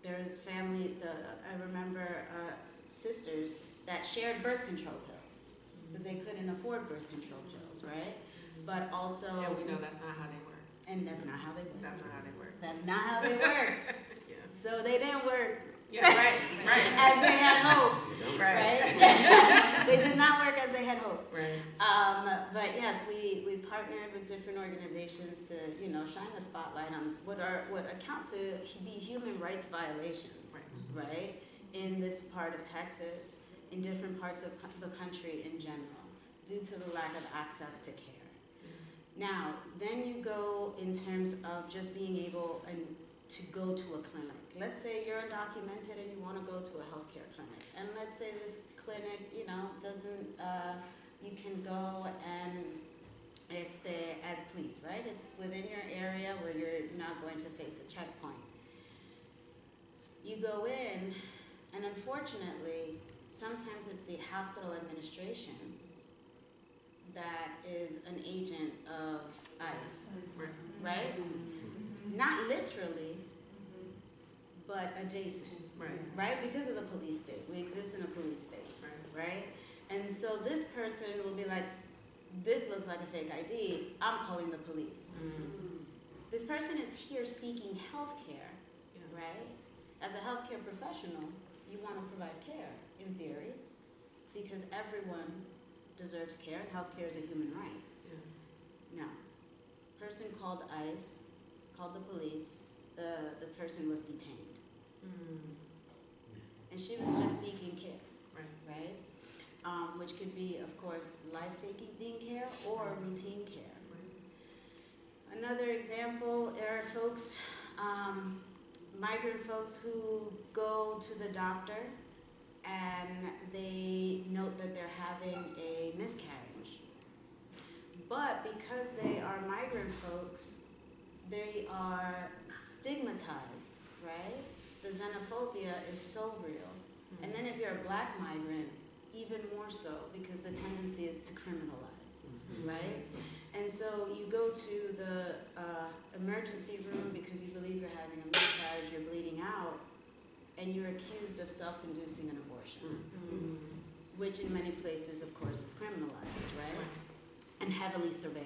there's family, I remember sisters that shared birth control pills because they couldn't afford birth control pills, right? But also... Yeah, we know that's not how they work. And that's not how they work. That's not how they work. That's not how they work. Yeah. So they didn't work. Yeah, right. As they had hoped, right? They did not work as they had hoped. Right. But yes, we partnered with different organizations to shine a spotlight on what account to be human rights violations, right? In this part of Texas, in different parts of the country in general, due to the lack of access to care. Now, then you go in terms of just being able, and to go to a clinic. Let's say you're undocumented and you want to go to a healthcare clinic. And let's say this clinic, doesn't, you can go and as pleased, right? It's within your area where you're not going to face a checkpoint. You go in, and unfortunately, sometimes it's the hospital administration that is an agent of ICE, right? Not literally, but adjacent, right? Because of the police state. We exist in a police state, right? And so this person will be like, this looks like a fake ID, I'm calling the police. This person is here seeking health care, right? As a healthcare professional, you want to provide care, in theory, because everyone deserves care, and healthcare is a human right. No. Person called ICE, called the police, the person was detained. And she was just seeking care, right? Which could be, of course, life-saving care or routine care. Another example are folks, migrant folks who go to the doctor and they note that they're having a miscarriage. But because they are migrant folks, they are stigmatized, right? The xenophobia is so real. And then if you're a black migrant, even more so, because the tendency is to criminalize, right? And so you go to the emergency room because you believe you're having a miscarriage, you're bleeding out, and you're accused of self-inducing an abortion, which in many places, of course, is criminalized, right? And heavily surveilled.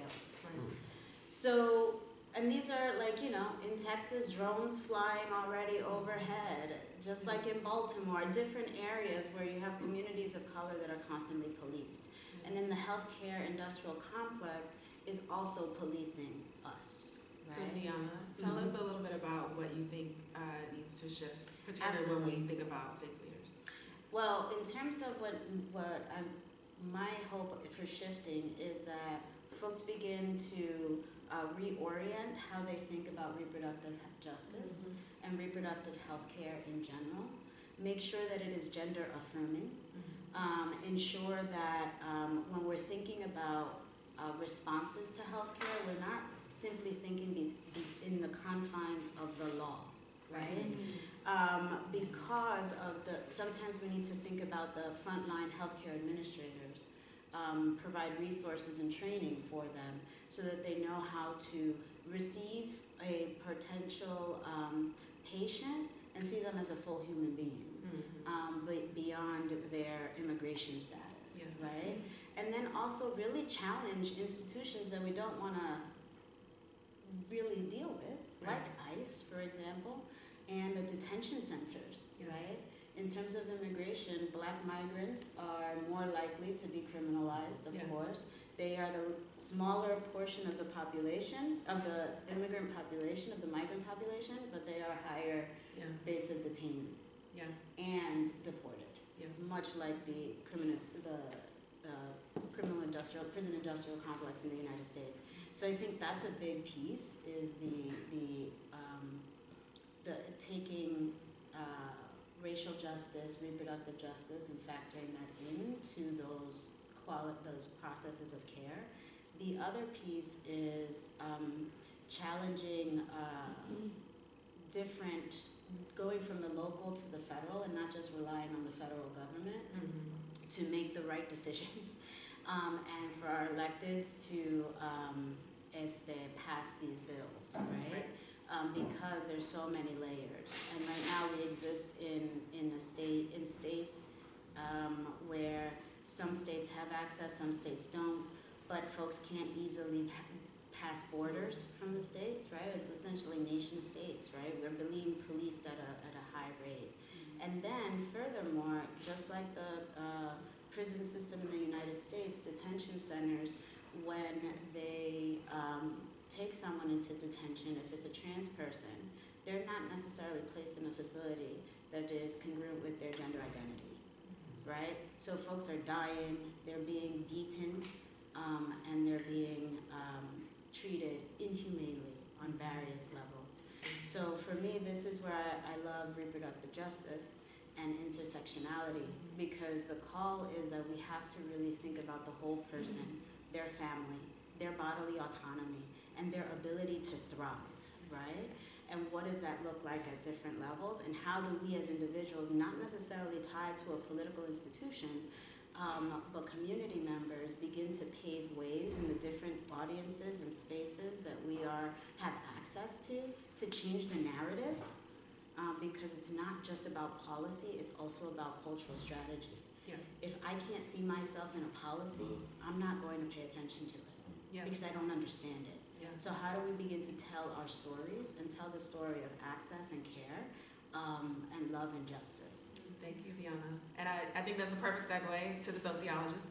So, and these are like, in Texas, drones flying already overhead, just like in Baltimore, different areas where you have communities of color that are constantly policed. And then the healthcare industrial complex is also policing us, right? So Diana, tell us a little bit about what you think needs to shift, particularly when we think about fake leaders. Well, in terms of my hope for shifting is that folks begin to reorient how they think about reproductive justice and reproductive health care in general. Make sure that it is gender affirming. Ensure that when we're thinking about responses to healthcare, we're not simply thinking in the confines of the law, right? Because of sometimes we need to think about the frontline healthcare administrators, provide resources and training for them so that they know how to receive a potential patient and see them as a full human being, but beyond their immigration status, right? And then also really challenge institutions that we don't want to really deal with, like ICE, for example, and the detention centers, right? In terms of immigration, black migrants are more likely to be criminalized, of course. They are the smaller portion of the population, of the immigrant population, of the migrant population, but they are higher rates of detainment and deported, much like the prison industrial complex in the United States. So I think that's a big piece, is the taking racial justice, reproductive justice, and factoring that into those processes of care. The other piece is challenging going from the local to the federal, and not just relying on the federal government to make the right decisions, and for our electeds to, as they pass these bills, right? Because there's so many layers, and right now we exist in states where some states have access, some states don't, but folks can't easily pass borders from the states, right? It's essentially nation states, right? We're being policed at a high rate. And then furthermore, just like the prison system in the United States, detention centers, when they take someone into detention, if it's a trans person, they're not necessarily placed in a facility that is congruent with their gender identity, right? So folks are dying, they're being beaten, and they're being treated inhumanely on various levels. So for me, this is where I love reproductive justice and intersectionality, because the call is that we have to really think about the whole person, their family, their bodily autonomy, and their ability to thrive, right? And what does that look like at different levels? And how do we as individuals, not necessarily tied to a political institution, but community members, begin to pave ways in the different audiences and spaces that we have access to change the narrative? Because it's not just about policy, it's also about cultural strategy. Yeah. If I can't see myself in a policy, I'm not going to pay attention to it, Yeah. because I don't understand it. Yeah. So how do we begin to tell our stories and tell the story of access and care, and love and justice? Thank you, Fiona. And I think that's a perfect segue to the sociologist.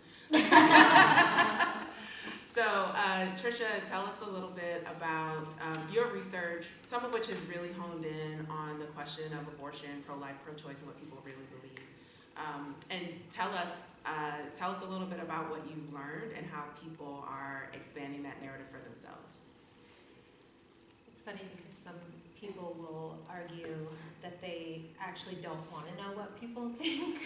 So, Tricia, tell us a little bit about your research, some of which is really honed in on the question of abortion, pro-life, pro-choice, and what people really believe. And tell us a little bit about what you've learned and how people are expanding that narrative for themselves. It's funny because some people will argue that they actually don't want to know what people think,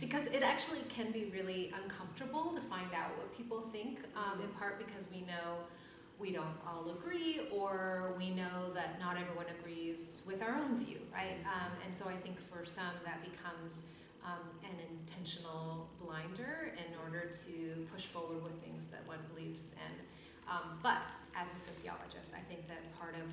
because it actually can be really uncomfortable to find out what people think, in part because we know we don't all agree, or we know that not everyone agrees with our own view, right? And so I think for some that becomes an intentional blinder in order to push forward with things that one believes in. But as a sociologist, I think that part of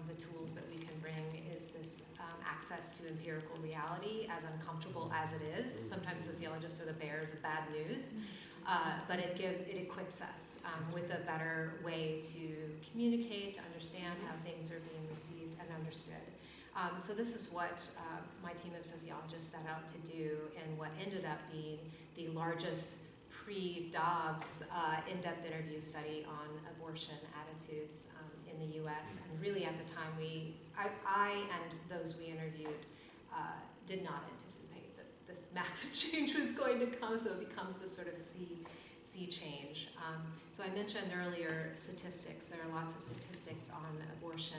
the tools that we can bring is this access to empirical reality, as uncomfortable as it is. Sometimes sociologists are the bearers of bad news, but it equips us with a better way to communicate, to understand how things are being received and understood. So this is what my team of sociologists set out to do in what ended up being the largest pre-Dobbs in-depth interview study on abortion attitudes in the U.S. And really at the time I and those we interviewed did not anticipate that this massive change was going to come, so it becomes this sort of sea change. So I mentioned earlier statistics. There are lots of statistics on abortion,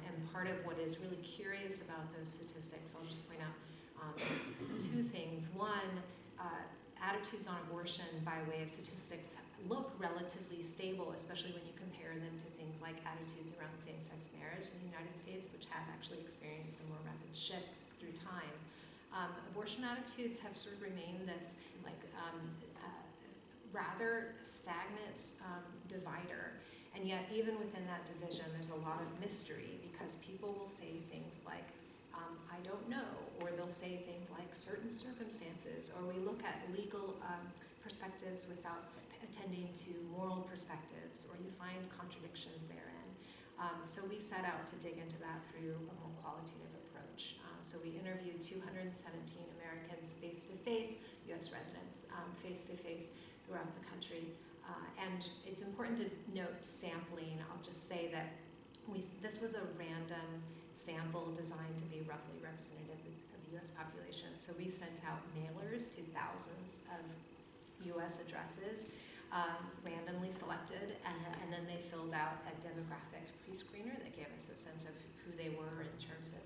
and part of what is really curious about those statistics, I'll just point out two things. One, attitudes on abortion by way of statistics look relatively stable, especially when you compare them to things like attitudes around same-sex marriage in the United States, which have actually experienced a more rapid shift through time. Abortion attitudes have sort of remained this rather stagnant divider, and yet even within that division there's a lot of mystery, because people will say things like, I don't know, or they'll say things like certain circumstances, or we look at legal perspectives without attending to moral perspectives, or you find contradictions therein. So we set out to dig into that through a more qualitative approach. So we interviewed 217 Americans face-to-face, U.S. residents face-to-face throughout the country. And it's important to note sampling. I'll just say that this was a random sample designed to be roughly representative of the U.S. population. So we sent out mailers to thousands of U.S. addresses, randomly selected, and then they filled out a demographic pre-screener that gave us a sense of who they were in terms of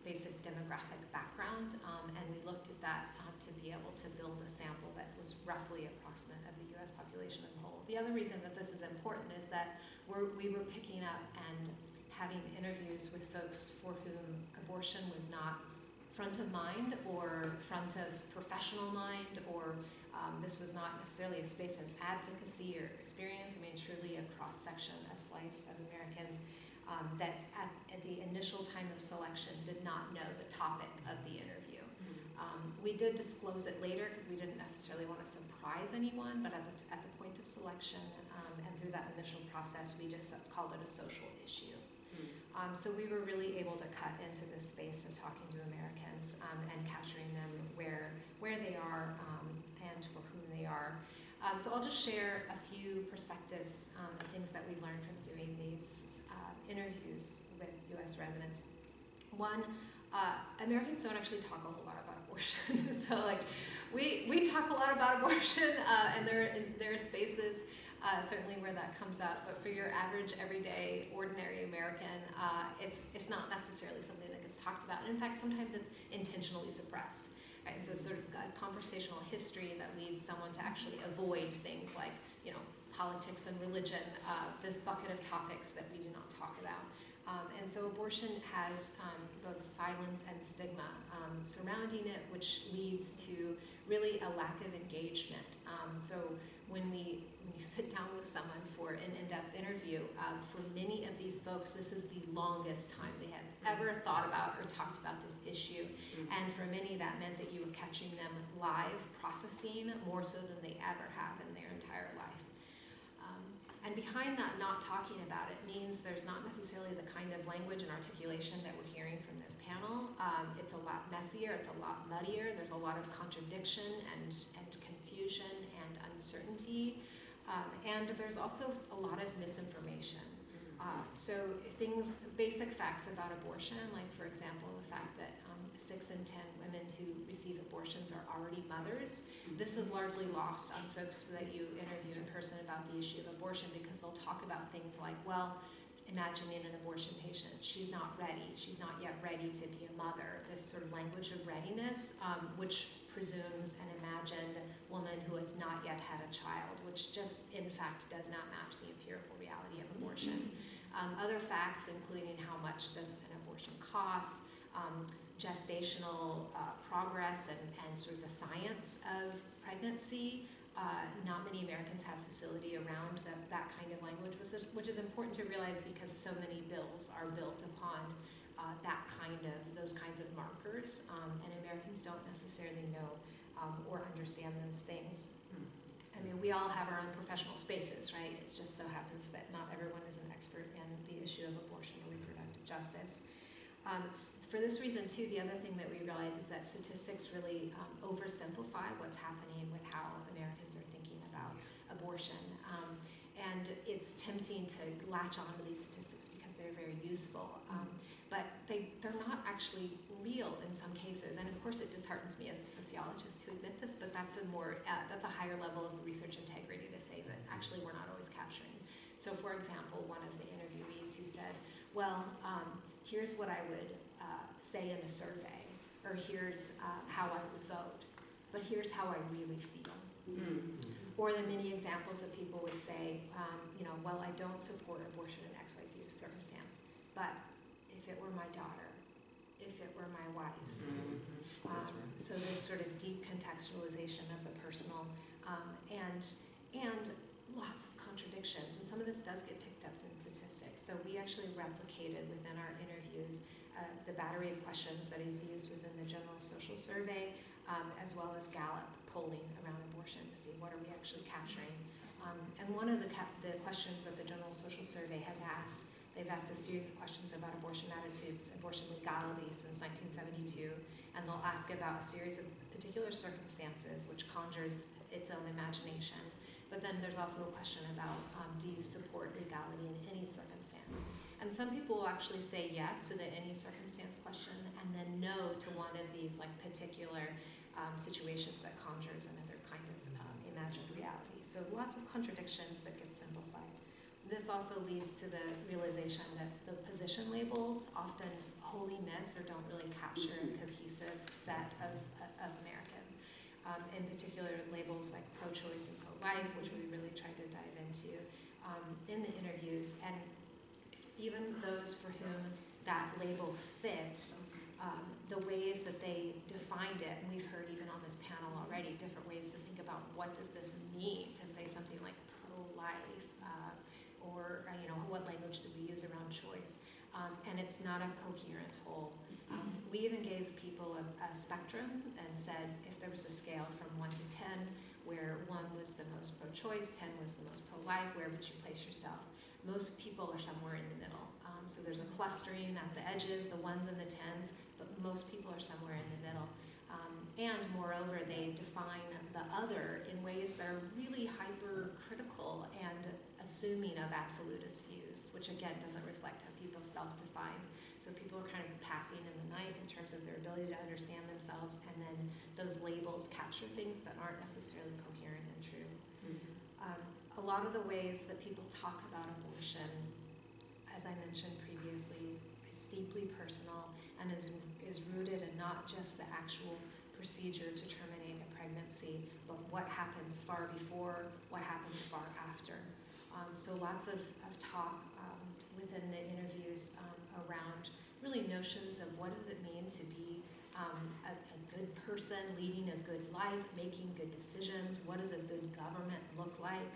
basic demographic background, and we looked at that to be able to build a sample that was roughly approximate of the U.S. population as a whole. The other reason that this is important is that we were picking up and having interviews with folks for whom abortion was not front of mind or front of professional mind, or this was not necessarily a space of advocacy or experience. I mean, truly a cross-section, a slice of Americans that at the initial time of selection did not know the topic of the interview. We did disclose it later because we didn't necessarily want to surprise anyone, but at the point of selection and through that initial process, we just called it a social issue. So we were really able to cut into this space of talking to Americans and capturing them where they are and for whom they are. So I'll just share a few perspectives, things that we learned from doing these interviews with U.S. residents. One, Americans don't actually talk a whole lot about abortion. So like we talk a lot about abortion, and there are spaces certainly where that comes up. But for your average, everyday, ordinary American, it's not necessarily something that gets talked about. And in fact, sometimes it's intentionally suppressed. Right? So sort of a conversational history that leads someone to actually avoid things like, politics and religion, this bucket of topics that we do not talk about. And so abortion has both silence and stigma surrounding it, which leads to really a lack of engagement. So when you sit down with someone for an in-depth interview, for many of these folks, this is the longest time they have ever thought about or talked about this issue. And for many, that meant that you were catching them live processing more so than they ever have in their entire life. And behind that not talking about it means there's not necessarily the kind of language and articulation that we're hearing from this panel. It's a lot messier, it's a lot muddier, there's a lot of contradiction and confusion and uncertainty. And there's also a lot of misinformation. So basic facts about abortion, like for example, the fact that 6 in 10 women who receive abortions are already mothers. This is largely lost on folks that you interview in person about the issue of abortion, because they'll talk about things like, well, imagining an abortion patient, she's not ready, she's not yet ready to be a mother. This sort of language of readiness, which presumes an imagined woman who has not yet had a child, which just in fact does not match the empirical reality of abortion. Other facts, including how much does an abortion cost, gestational progress and sort of the science of pregnancy. Not many Americans have facility around that kind of language, which is important to realize because so many bills are built upon those kinds of markers, and Americans don't necessarily know or understand those things. I mean, we all have our own professional spaces, right? It just so happens that not everyone is an expert in the issue of abortion or reproductive justice. For this reason, too, the other thing that we realize is that statistics really oversimplify what's happening with how Americans are thinking about abortion. And it's tempting to latch onto these statistics because they're very useful. But they're not actually real in some cases. And of course, it disheartens me as a sociologist to admit this, but that's a higher level of research integrity to say that actually we're not always capturing. So for example, one of the interviewees who said, well, here's what I would say in a survey, or here's how I would vote, but here's how I really feel. Or the many examples of people would say, well, I don't support abortion in XYZ circumstance, but if it were my daughter, if it were my wife. So this sort of deep contextualization of the personal, and lots of contradictions, and some of this does get picked up in statistics. So we actually replicated within our interviews the battery of questions that is used within the General Social Survey, as well as Gallup polling around abortion to see what are we actually capturing. And one of the questions that the General Social Survey has asked, they've asked a series of questions about abortion attitudes, abortion legality since 1972, and they'll ask about a series of particular circumstances which conjures its own imagination. But then there's also a question about, do you support legality in any circumstance? And some people will actually say yes to the any circumstance question, and then no to one of these particular situations that conjures another kind of imagined reality. So lots of contradictions that get simplified. This also leads to the realization that the position labels often wholly miss or don't really capture a cohesive set of Americans. In particular, labels like pro-choice and pro-life, which we really tried to dive into in the interviews, and even those for whom that label fit, the ways that they defined it, and we've heard even on this panel already, different ways to think about what does this mean to say something like pro-life, or what language do we use around choice, and it's not a coherent whole. We even gave people a spectrum and said if there was a scale from 1 to 10, where 1 was the most pro-choice, 10 was the most pro-life, where would you place yourself? Most people are somewhere in the middle. So there's a clustering at the edges, the 1s and the 10s, but most people are somewhere in the middle. And moreover, they define the other in ways that are really hypercritical and assuming of absolutist views, which again doesn't reflect how people self-define. So people are kind of passing in the night in terms of their ability to understand themselves, and then those labels capture things that aren't necessarily coherent and true. A lot of the ways that people talk about abortion, as I mentioned previously, is deeply personal and is rooted in not just the actual procedure to terminate a pregnancy, but what happens far before, what happens far after. So lots of talk within the interviews around really notions of what does it mean to be a good person, leading a good life, making good decisions. What does a good government look like?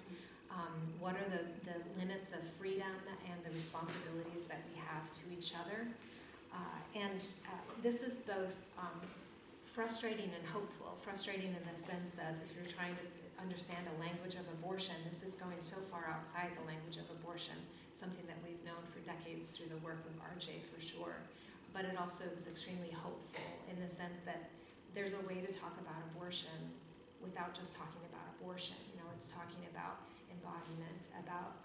What are the limits of freedom and the responsibilities that we have to each other? This is both frustrating and hopeful. Frustrating in the sense of if you're trying to understand a language of abortion, this is going so far outside the language of abortion, something that we've known for decades through the work of RJ for sure. But it also is extremely hopeful in the sense that there's a way to talk about abortion without just talking about abortion. It's talking about embodiment, about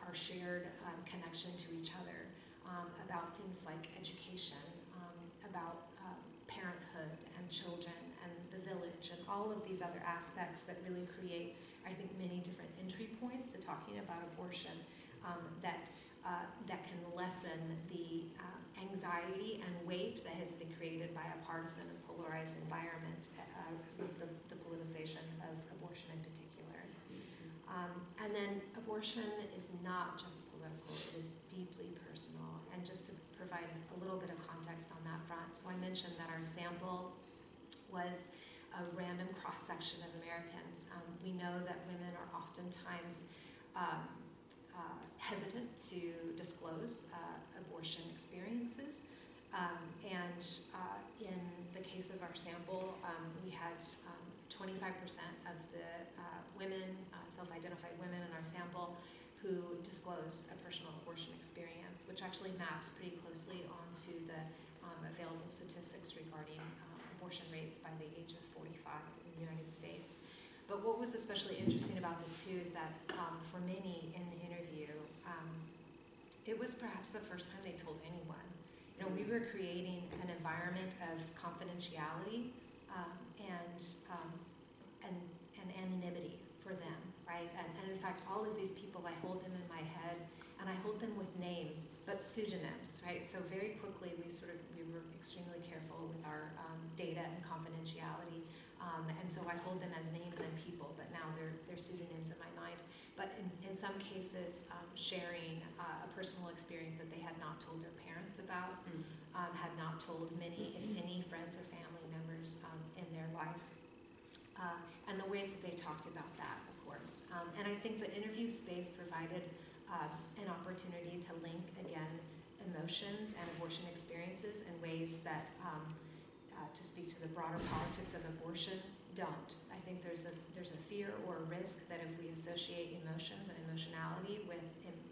our shared connection to each other, about things like education, about parenthood and children and the village and all of these other aspects that really create, I think, many different entry points to talking about abortion that can lessen the anxiety and weight that has been created by a partisan and polarized environment with the politicization of abortion in particular. And then abortion is not just political, it is deeply personal. And just to provide a little bit of context on that front, so I mentioned that our sample was a random cross-section of Americans. We know that women are oftentimes hesitant to disclose abortion experiences. In the case of our sample, we had 25% of the women, self-identified women in our sample, who disclosed a personal abortion experience, which actually maps pretty closely onto the available statistics regarding abortion rates by the age of 45 in the United States. But what was especially interesting about this too is that for many in the interview, it was perhaps the first time they told anyone. We were creating an environment of confidentiality and anonymity for them, right? And in fact, all of these people, I hold them in my head, and I hold them with names, but pseudonyms, right? So very quickly, we were extremely careful with our data and confidentiality, and so I hold them as names and people, but now they're pseudonyms in my mind. But in some cases, sharing a personal experience that they had not told their parents about, had not told many, if any, friends or family members in their life, and the ways that they talked about that, of course. And I think the interview space provided an opportunity to link, again, emotions and abortion experiences in ways that, to speak to the broader politics of abortion, don't. I think there's a fear or a risk that if we associate emotions and emotionality with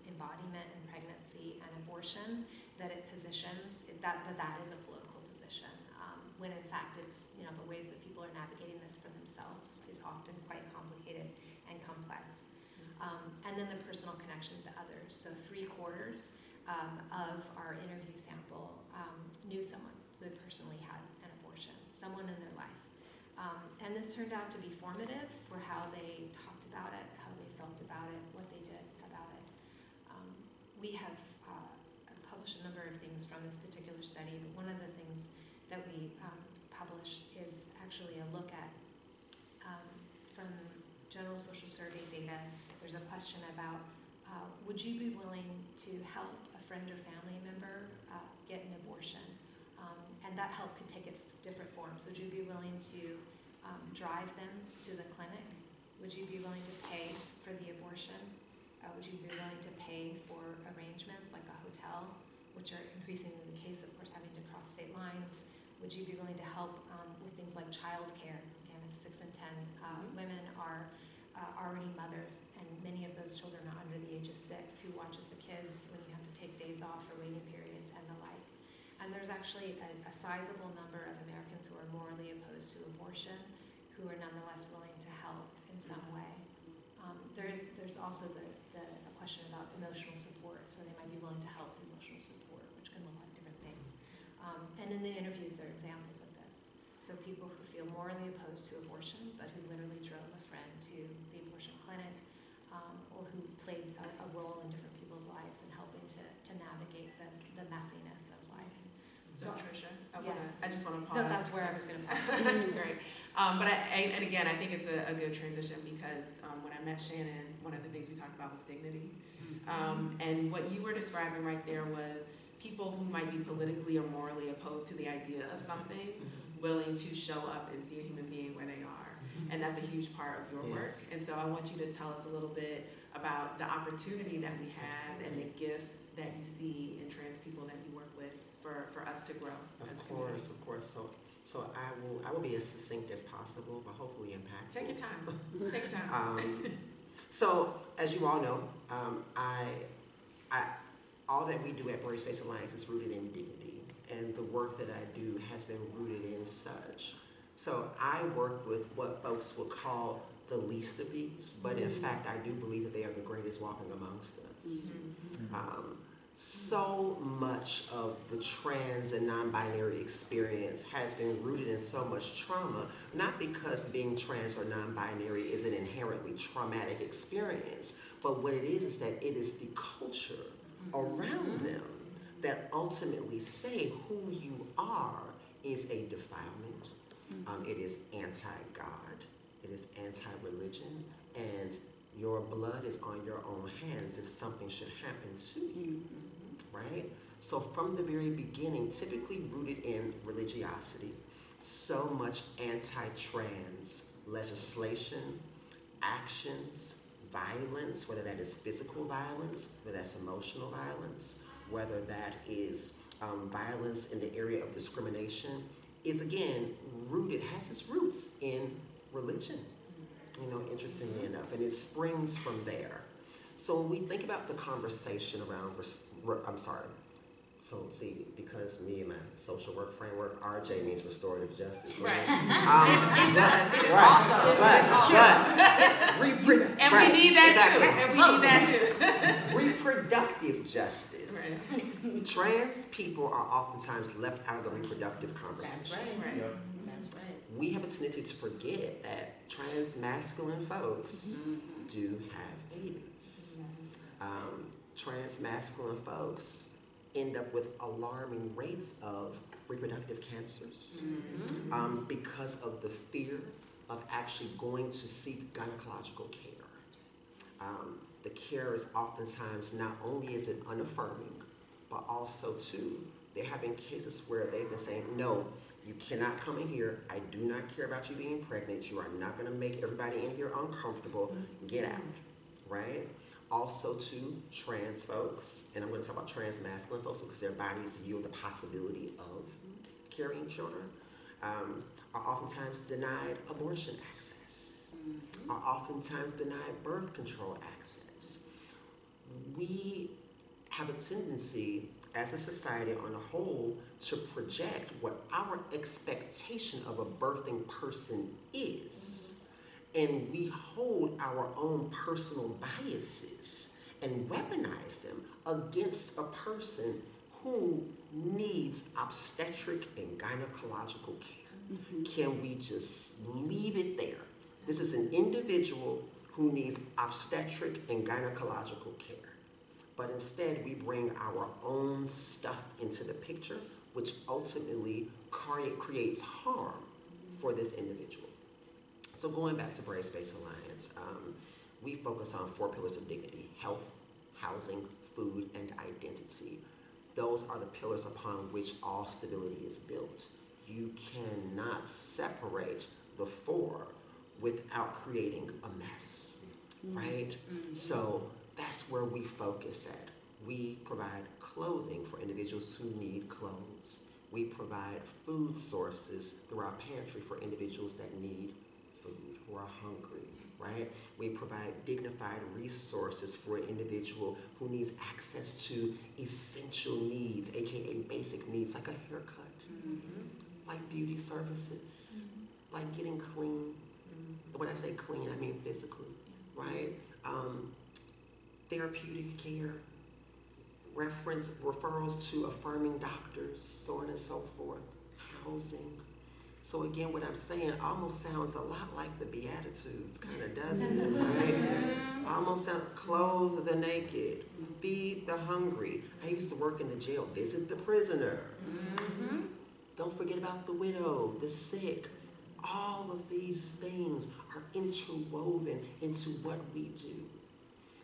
embodiment and pregnancy and abortion, that it positions that is a political position. When in fact it's the ways that people are navigating this for themselves is often quite complicated and complex. And then the personal connections to others. So 3/4 of our interview sample knew someone who had personally had an abortion, someone in their life. And this turned out to be formative for how they talked about it, how they felt about it, what they did about it. We have published a number of things from this particular study, but one of the things that we published is actually a look at, from general social survey data, there's a question about, would you be willing to help a friend or family member get an abortion? And that help could take different forms. Would you be willing to drive them to the clinic? Would you be willing to pay for the abortion? Would you be willing to pay for arrangements like a hotel, which are increasingly the case, of course, having to cross state lines? Would you be willing to help with things like childcare? Again, if 6 in 10 women are already mothers, and many of those children are under the age of 6, who watches the kids when you have to take days off for waiting periods and the like. And there's actually a sizable number of Americans who are morally opposed to abortion, who are nonetheless willing to help in some way. There's also a question about emotional support, so they might be willing to help through emotional support, which can look like different things. And in the interviews, there are examples of this. So people who feel morally opposed to abortion, but who literally drove a friend to the abortion clinic, people who played a role in different people's lives and helping to navigate the messiness of life. So Tricia, Yes. I just want to pause. No, that's where I was going to pause. Great. But and again, I think it's a good transition because when I met Shannon, one of the things we talked about was dignity. And what you were describing right there was people who might be politically or morally opposed to the idea of something, willing to show up and see a human being where they are. And that's a huge part of your work. And so I want you to tell us a little bit about the opportunity that we have and the gifts that you see in trans people that you work with for us to grow. Of course. So I will be as succinct as possible, but hopefully impactful. Take your time. Take your time. So as you all know, I all that we do at Brave Space Alliance is rooted in dignity, and the work that I do has been rooted in such. So I work with what folks would call the least of these, but in fact I do believe that they are the greatest walking amongst us. So much of the trans and non-binary experience has been rooted in so much trauma, not because being trans or non-binary is an inherently traumatic experience, but what it is that it is the culture around them that ultimately say who you are is a defilement. It is anti-God, it is anti-religion, and your blood is on your own hands if something should happen to you, right? So from the very beginning, typically rooted in religiosity, so much anti-trans legislation, actions, violence, whether that is physical violence, whether that's emotional violence, whether that is violence in the area of discrimination, is again rooted, has its roots in religion, interestingly enough, and it springs from there. So when we think about the conversation around, because me and my social work framework, RJ means restorative justice. Right. And we need that too. Reproductive justice. Right. Trans people are oftentimes left out of the reproductive conversation. That's right. That's right. We have a tendency to forget that trans masculine folks do have babies. Trans masculine folks end up with alarming rates of reproductive cancers because of the fear of actually going to seek gynecological care. The care is oftentimes, not only is it unaffirming, but also too, there have been cases where they've been saying, no, you cannot come in here. I do not care about you being pregnant. You are not going to make everybody in here uncomfortable. Get out, right? Also to trans folks, and I'm going to talk about trans masculine folks because their bodies yield the possibility of carrying children, are oftentimes denied abortion access, are oftentimes denied birth control access. We have a tendency as a society on a whole to project what our expectation of a birthing person is. And we hold our own personal biases and weaponize them against a person who needs obstetric and gynecological care. Can we just leave it there? This is an individual who needs obstetric and gynecological care. But instead, we bring our own stuff into the picture, which ultimately creates harm for this individual. So going back to Brave Space Alliance, we focus on 4 pillars of dignity: health, housing, food, and identity. Those are the pillars upon which all stability is built. You cannot separate the 4 without creating a mess, right? So that's where we focus at. We provide clothing for individuals who need clothes. We provide food sources through our pantry for individuals that need food, who are hungry, right? We provide dignified resources for an individual who needs access to essential needs, aka basic needs, like a haircut, like beauty services, like getting clean. When I say clean, I mean physically, right? Therapeutic care, referrals to affirming doctors, so on and so forth, housing, So again, what I'm saying almost sounds a lot like the Beatitudes, kind of, doesn't it, right? Almost sound, clothe the naked, feed the hungry. I used to work in the jail, visit the prisoner. Don't forget about the widow, the sick. All of these things are interwoven into what we do.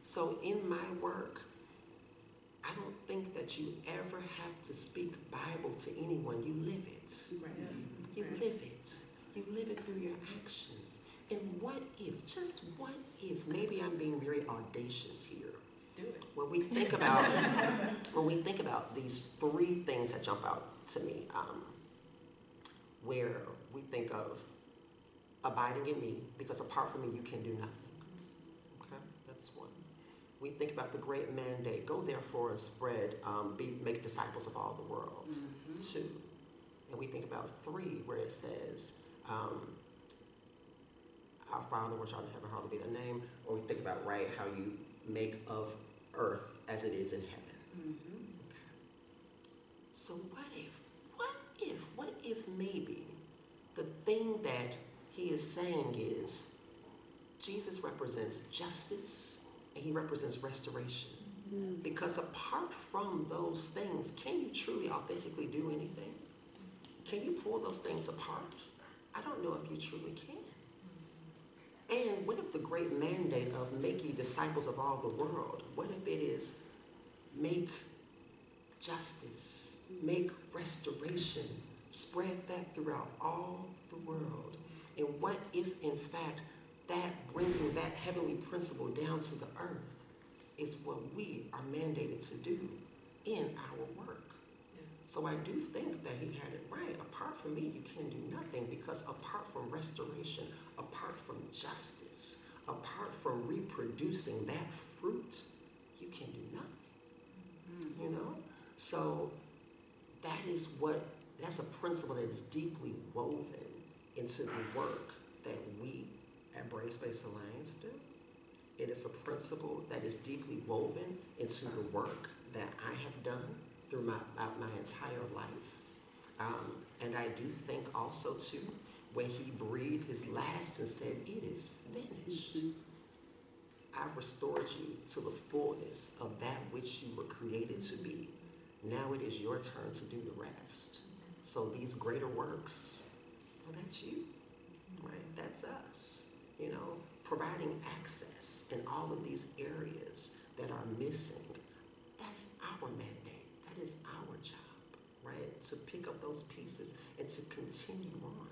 So in my work, I don't think that you ever have to speak Bible to anyone. You live it. You live it. You live it through your actions. And what if, just what if, maybe I'm being very audacious here. Do it. When we think about these three things that jump out to me, where we think of abiding in me, because apart from me, you can do nothing. Okay, that's one. We think about the great mandate, go therefore and spread, make disciples of all the world. Two. And we think about three, where it says, our Father, which art in heaven, hallowed be thy name. Or we think about, right, how you make of earth as it is in heaven. Okay. So what if maybe the thing that he is saying is, Jesus represents justice and he represents restoration. Because apart from those things, can you truly, authentically do anything? Can you pull those things apart? I don't know if you truly can. And what if the great mandate of make ye disciples of all the world, what if it is make justice, make restoration, spread that throughout all the world? And what if, in fact, that bringing that heavenly principle down to the earth is what we are mandated to do in our work? So I do think that he had it right. Apart from me, you can do nothing, because apart from restoration, apart from justice, apart from reproducing that fruit, you can do nothing. You know? So that's a principle that is deeply woven into the work that we at Brain Space Alliance do. It is a principle that is deeply woven into the work that I have done through my entire life. And I do think also too, when he breathed his last and said, it is finished, I've restored you to the fullness of that which you were created to be. Now it is your turn to do the rest. So these greater works, well, that's you, right? That's us, you know, providing access in all of these areas that are missing. That's our mandate. That is our job, right? To pick up those pieces and to continue on.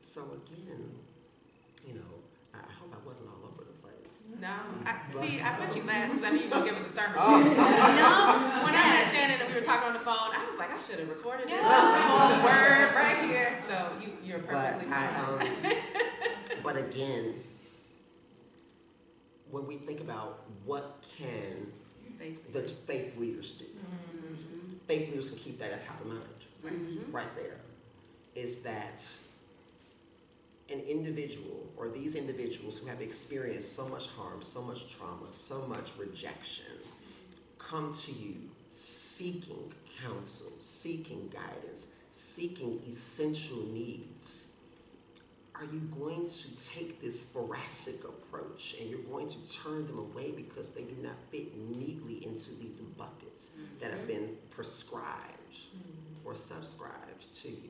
So again, you know, I hope I wasn't all over the place. No, I put you last because I knew you were going to give us a sermon. No. When I met Shannon and we were talking on the phone, I was like, I should have recorded this word right here. So you're perfectly fine. But again, when we think about what can the faith leaders do, faith leaders can keep that at top of mind, right there, is that an individual or these individuals who have experienced so much harm, so much trauma, so much rejection, come to you seeking counsel, seeking guidance, seeking essential needs. Are you going to take this thoracic approach and you're going to turn them away because they do not fit neatly into these buckets that have been prescribed or subscribed to you?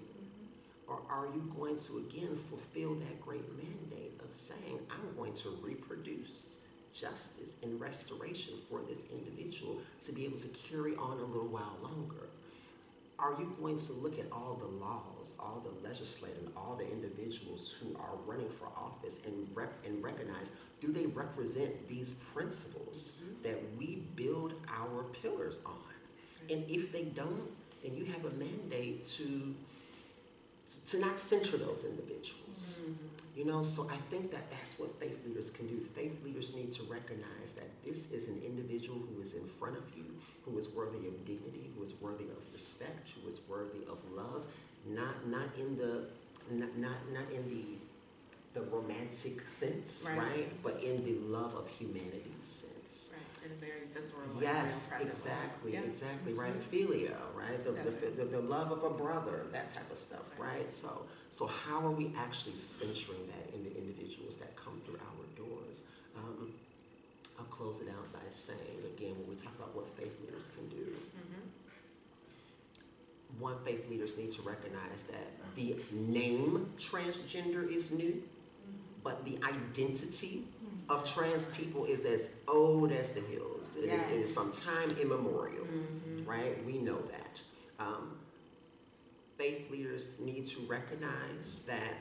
Or are you going to, again, fulfill that great mandate of saying, I'm going to reproduce justice and restoration for this individual to be able to carry on a little while longer? Are you going to look at all the laws, all the legislating, all the individuals who are running for office and recognize, do they represent these principles that we build our pillars on? And if they don't, then you have a mandate to not censure those individuals. You know, so I think that that's what faith leaders can do. Faith leaders need to recognize that this is an individual who is in front of you, who is worthy of dignity, who is worthy of respect, who is worthy of love, not in the romantic sense, right? But in the love of humanity sense. Right. in a very visceral and Yes, real present exactly, way. Yeah. exactly, right? Philia, right? The love of a brother, that type of stuff, right? So how are we actually centering that in the individuals that come through our doors? I'll close it out by saying, again, when we talk about what faith leaders can do, one, faith leaders need to recognize that the name transgender is new, but the identity of trans people is as old as the hills. It is from time immemorial, right? We know that. Faith leaders need to recognize that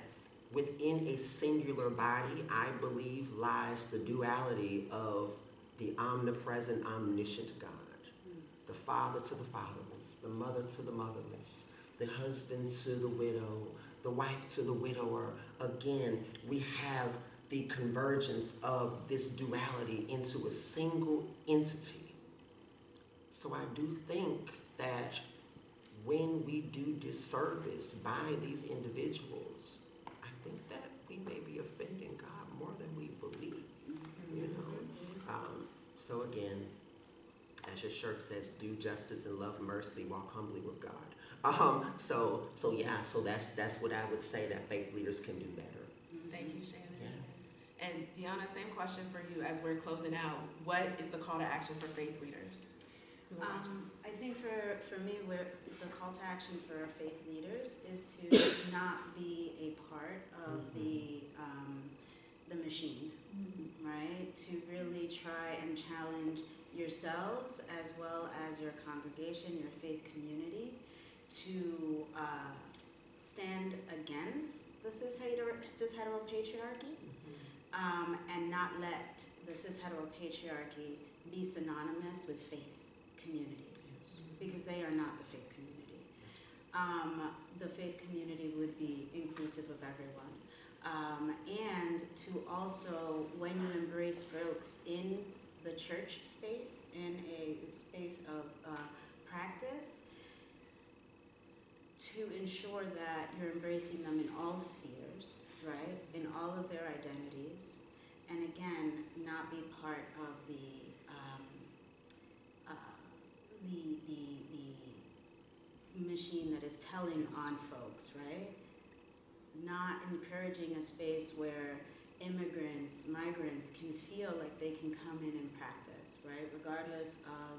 within a singular body, I believe, lies the duality of the omnipresent, omniscient God. The father to the fatherless, the mother to the motherless, the husband to the widow, the wife to the widower. Again, we have the convergence of this duality into a single entity. So I do think that when we do disservice by these individuals, I think that we may be offending God more than we believe, you know. So again, as your shirt says, do justice and love mercy, walk humbly with God. So that's what I would say that faith leaders can do better. Thank you, Shannon. Yeah. And Deanna, same question for you as we're closing out. What is the call to action for faith leaders? I think for me, where the call to action for faith leaders is to not be a part of the machine, right? To really try and challenge yourselves as well as your congregation, your faith community, to stand against the cis-hetero patriarchy, and not let the cis-hetero patriarchy be synonymous with faith communities, because they are not the faith community. The faith community would be inclusive of everyone. And to also, when you embrace folks in the church space, in a space of practice, to ensure that you're embracing them in all spheres, right? In all of their identities. And again, not be part of the machine that is telling on folks, right? Not encouraging a space where immigrants, migrants can feel like they can come in and practice, right? Regardless of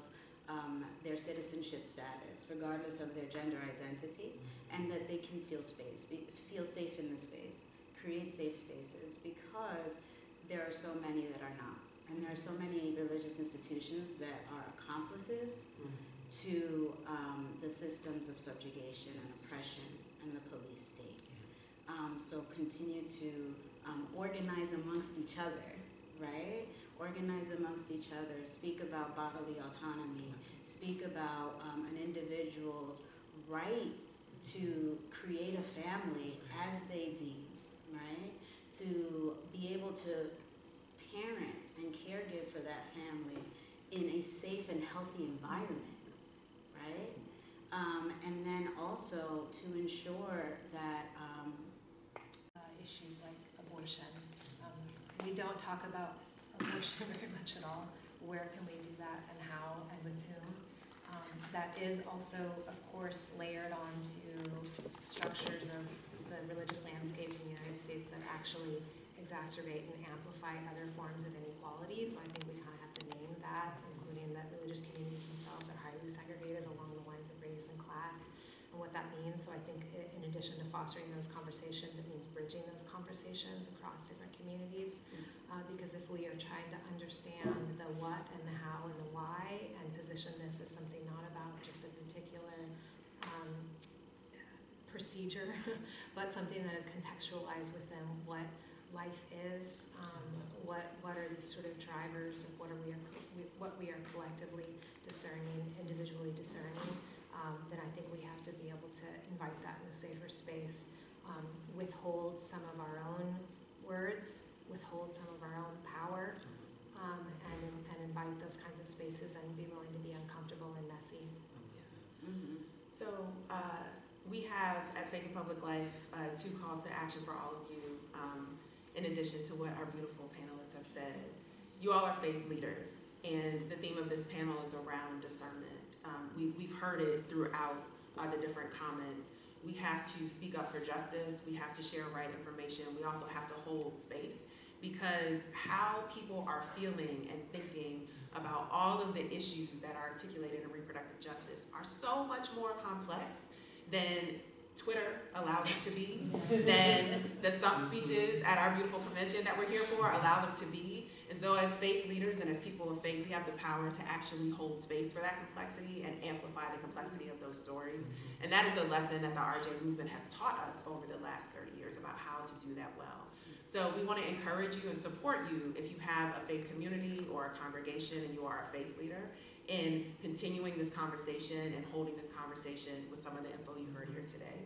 their citizenship status, regardless of their gender identity, and that they can feel safe in the space, create safe spaces, because there are so many that are not. And there are so many religious institutions that are accomplices to the systems of subjugation and oppression and the police state. So continue to organize amongst each other, right? Organize amongst each other, speak about bodily autonomy, speak about an individual's right to create a family as they deem, right? To be able to parent and caregive for that family in a safe and healthy environment, right? And then also to ensure that issues like abortion. We don't talk about abortion very much at all. Where can we do that, and how, and with whom? That is also, of course, layered onto structures of the religious landscape in the United States that actually exacerbate and amplify other forms of inequality. So I think we kind of have to name that, including that religious communities themselves are highly segregated along the lines of race and class, and what that means. So I think in addition to fostering those conversations, it means bridging those conversations across different communities. Because if we are trying to understand the what and the how and the why, and position this as something not about just a particular procedure, but something that is contextualized within what life is, what are these sort of drivers of what we are collectively discerning, individually discerning, then I think we have to be able to invite that in a safer space, withhold some of our own words, withhold some of our own power, and invite those kinds of spaces and be willing to be uncomfortable and messy. So we have at Faith and Public Life 2 calls to action for all of you, in addition to what our beautiful panelists have said. You all are faith leaders, And the theme of this panel is around discernment. We've heard it throughout the different comments. We have to speak up for justice. We have to share right information. We also have to hold space, because how people are feeling and thinking about all of the issues that are articulated in reproductive justice are so much more complex than Twitter allows it to be, than the stump speeches at our beautiful convention that we're here for allow them to be. And so as faith leaders and as people of faith, we have the power to actually hold space for that complexity and amplify the complexity of those stories. And that is a lesson that the RJ movement has taught us over the last 30 years about how to do that well. So we want to encourage you and support you if you have a faith community or a congregation and you are a faith leader in continuing this conversation and holding this conversation with some of the info you heard here today.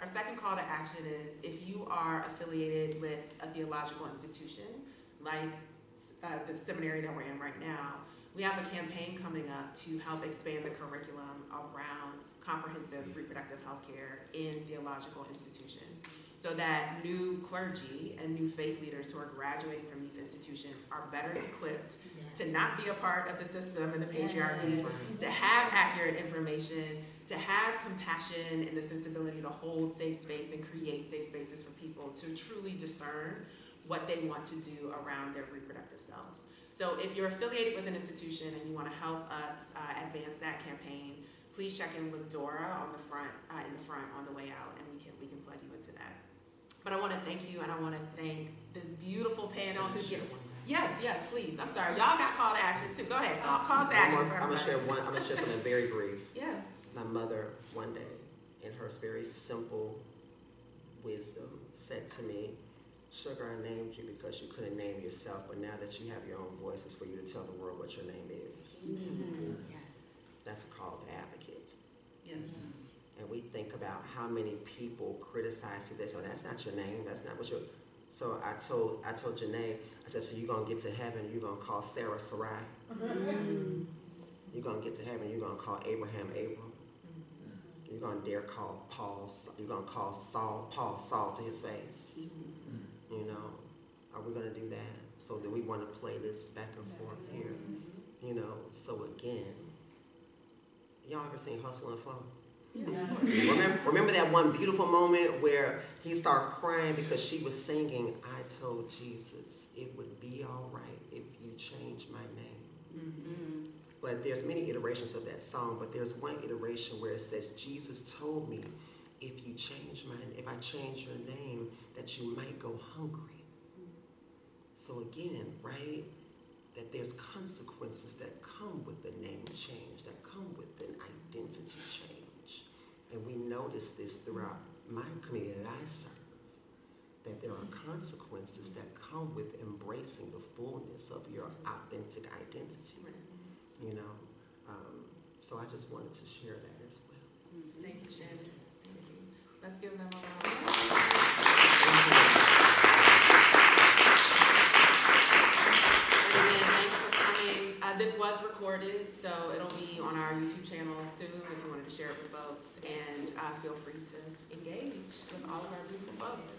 Our second call to action is if you are affiliated with a theological institution like the seminary that we're in right now, we have a campaign coming up to help expand the curriculum around comprehensive reproductive health care in theological institutions, so that new clergy and new faith leaders who are graduating from these institutions are better equipped to not be a part of the system and the patriarchy, to have accurate information, to have compassion and the sensibility to hold safe space and create safe spaces for people to truly discern what they want to do around their reproductive selves. So if you're affiliated with an institution and you want to help us advance that campaign, please check in with Dora on the front, in the front on the way out, and we can plug you into that. But I want to thank you, and I want to thank this beautiful panel. Yes, please. I'm sorry, y'all got call to action too. Go ahead, call to action. I'm gonna share something very brief. Yeah. My mother one day, in her very simple wisdom, said to me, "Sugar, I named you because you couldn't name yourself, but now that you have your own voice, it's for you to tell the world what your name is." Mm-hmm. Yes. That's a call to advocate. Yes. And we think about how many people criticize people. They say, "Oh, that's not your name. That's not what you're." So I told Janae, I said, "So you're gonna get to heaven, you're gonna call Sarah Sarai. Mm-hmm. You're gonna get to heaven, you're gonna call Abraham Abram. You're gonna dare call Paul. You're gonna call Paul Saul to his face. You know, are we gonna do that? So do we want to play this back and forth here? You know. So again, y'all ever seen Hustle and Flow? Yeah. Remember that one beautiful moment where he started crying because she was singing, "I told Jesus it would be all right if you change my name." Mm-hmm. But there's many iterations of that song, but there's one iteration where it says, "Jesus told me if I change your name, that you might go hungry." So again, right, that there's consequences that come with the name change, that come with an identity change. And we notice this throughout my community that I serve, that there are consequences that come with embracing the fullness of your authentic identity, you know. So I just wanted to share that as well. Thank you, Shannon. Thank you. Let's give them a round. And again, thanks for coming. This was recorded, so it'll be on our YouTube channel soon if you wanted to share it with folks. And feel free to engage with all of our beautiful folks.